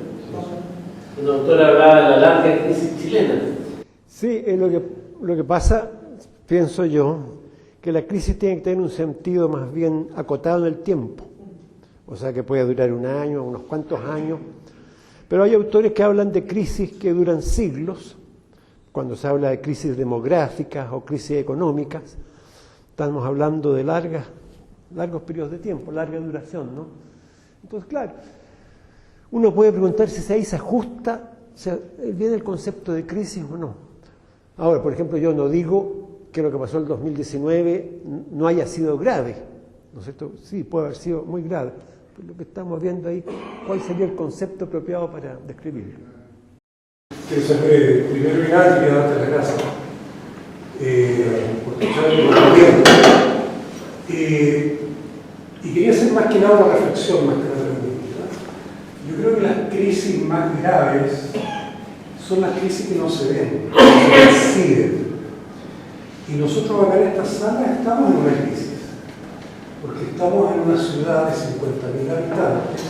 El doctor hablaba de la larga crisis chilena. Sí, es lo que pasa, pienso yo, que la crisis tiene que tener un sentido más bien acotado en el tiempo. O sea, que puede durar un año, unos cuantos años. Pero hay autores que hablan de crisis que duran siglos. Cuando se habla de crisis demográficas o crisis económicas, estamos hablando de largos periodos de tiempo, larga duración, ¿no? Entonces, claro, uno puede preguntarse si ahí se ajusta, viene el concepto de crisis o no. Ahora, por ejemplo, yo no digo que lo que pasó en el 2019 no haya sido grave, ¿no es cierto? Sí, puede haber sido muy grave. Pero lo que estamos viendo ahí, ¿cuál sería el concepto apropiado para describirlo? Quiero ser breve. Primero que nada, quería darte las gracias por escucharme por el tiempo. Y quería hacer más que nada una reflexión, más que una pregunta. Yo creo que las crisis más graves son las crisis que no se ven, que se perciben. Y nosotros acá en esta sala estamos en una crisis, porque estamos en una ciudad de 50.000 habitantes,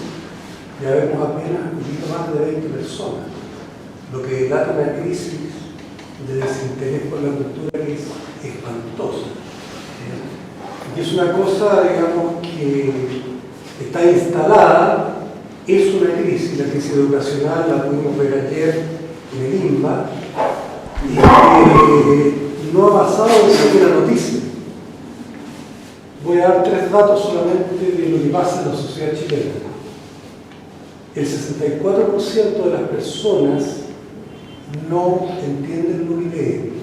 ya vemos apenas un poquito más de 20 personas, lo que delata una crisis de desinterés por la cultura que es espantosa. Y es una cosa, digamos, que está instalada, es una crisis, la crisis educacional la pudimos ver ayer en el INBA, y que no ha pasado de ninguna noticia. Voy a dar 3 datos solamente de lo que pasa en la sociedad chilena. El 64% de las personas no entienden lo que leen.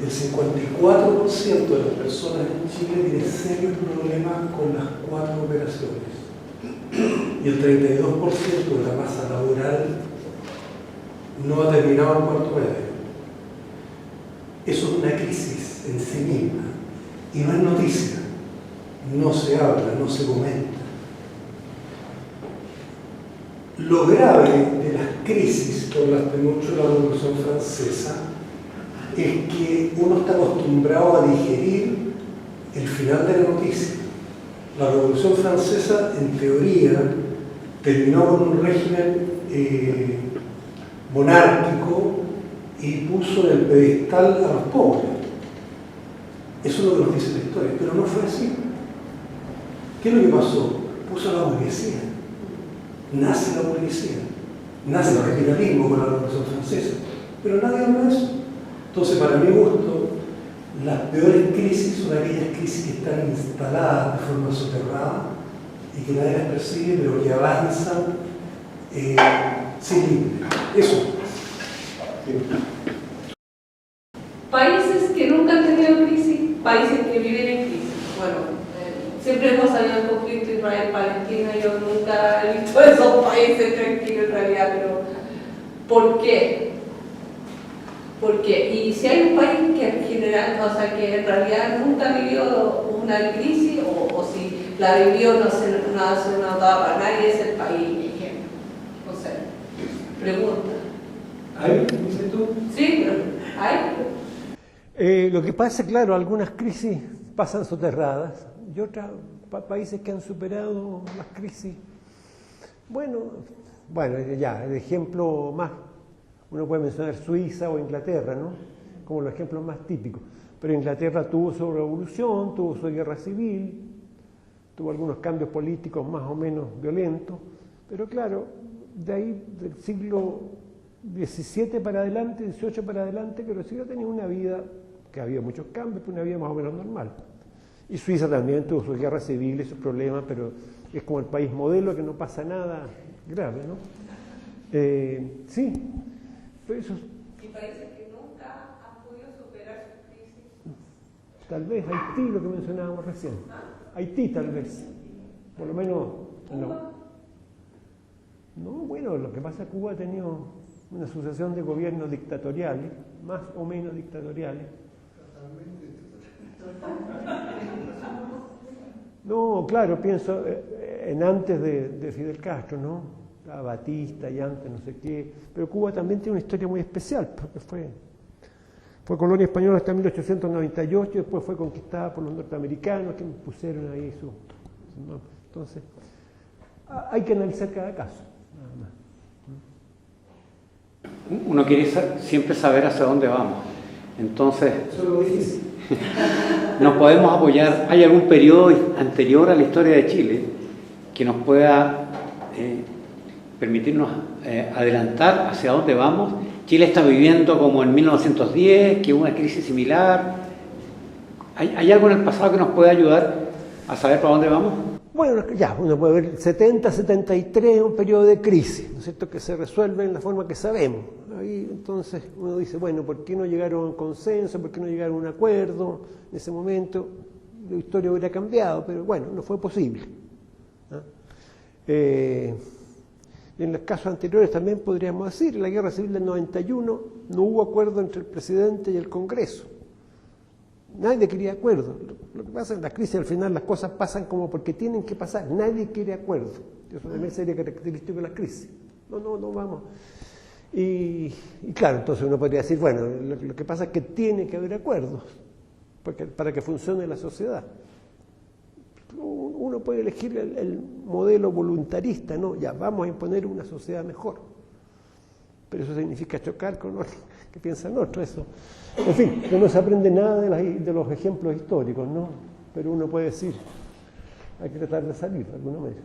El 54% de las personas en Chile tiene serios problemas con las 4 operaciones. Y el 32% de la masa laboral no ha terminado el cuarto medio. Eso es una crisis en sí misma. Y no es noticia. No se habla, no se comenta. Lo grave de las crisis por las que mucho la Revolución Francesa es que uno está acostumbrado a digerir el final de la noticia. La Revolución Francesa, en teoría, terminó con un régimen monárquico y puso en el pedestal a los pobres. Eso es lo que nos dice la historia, pero no fue así. ¿Qué es lo que pasó? Puso a la burguesía. Nace la burguesía, nace el capitalismo con la Revolución Francesa, pero nadie habla de eso. Entonces, para mi gusto, las peores crisis son aquellas crisis que están instaladas de forma soterrada y que nadie las percibe, pero que avanzan sin límite. Eso. Países que nunca han tenido crisis, países que viven en crisis. Bueno, siempre hemos sabido el conflicto Israel-Palestina, yo nunca he visto esos países tranquilos en realidad, pero ¿por qué? ¿Por qué? Y si hay un país que en general, o sea, que en realidad nunca vivió una crisis, o si la vivió no se notaba para nadie, es el país, ejemplo. O sea, pregunta. ¿Hay? ¿Dices tú? Sí, pero ¿hay? Lo que pasa, claro, algunas crisis pasan soterradas y otros países que han superado las crisis. Bueno, ya, el ejemplo más, uno puede mencionar Suiza o Inglaterra, ¿no? Como los ejemplos más típicos. Pero Inglaterra tuvo su revolución, tuvo su guerra civil, tuvo algunos cambios políticos más o menos violentos, pero claro, de ahí del siglo XVII para adelante, XVIII para adelante, que Brasil ha tenido una vida, que había muchos cambios, pero una vida más o menos normal. Y Suiza también tuvo sus guerras civiles, sus problemas, pero es como el país modelo que no pasa nada grave, ¿no? Sí, pero eso... ¿Y países que nunca han podido superar sus crisis? Tal vez Haití, lo que mencionábamos recién. Haití, tal vez. Por lo menos... No, bueno, lo que pasa es que Cuba ha tenido una sucesión de gobiernos dictatoriales, más o menos dictatoriales. No, claro, pienso en antes de Fidel Castro, ¿no? A Batista y antes no sé qué. Pero Cuba también tiene una historia muy especial, porque fue colonia española hasta 1898, y después fue conquistada por los norteamericanos que pusieron ahí su ¿no? Entonces, hay que analizar cada caso, nada más. Uno quiere siempre saber hacia dónde vamos. Entonces, Eso es lo difícil. nos podemos apoyar. ¿Hay algún periodo anterior a la historia de Chile que nos pueda permitirnos adelantar hacia dónde vamos? Chile está viviendo como en 1910, que hubo una crisis similar. ¿Hay algo en el pasado que nos pueda ayudar a saber para dónde vamos? Bueno, ya, uno puede ver 70, 73, un periodo de crisis, ¿no es cierto?, que se resuelve en la forma que sabemos. Ahí entonces uno dice, bueno, ¿por qué no llegaron a un consenso? ¿Por qué no llegaron a un acuerdo? En ese momento la historia hubiera cambiado, pero bueno, no fue posible. ¿No? En los casos anteriores también podríamos decir, en la Guerra Civil del 91 no hubo acuerdo entre el presidente y el Congreso. Nadie quería acuerdo. Lo que pasa en la crisis, al final las cosas pasan como porque tienen que pasar. Nadie quiere acuerdo. Eso también sería característico de la crisis. No vamos. Y claro, entonces uno podría decir, bueno, lo que pasa es que tiene que haber acuerdos para que funcione la sociedad. Uno puede elegir el modelo voluntarista, ¿no? Ya, vamos a imponer una sociedad mejor. Pero eso significa chocar con otros que piensan otros, eso. En fin, no se aprende nada de los ejemplos históricos, ¿no? Pero uno puede decir, hay que tratar de salir de alguna manera.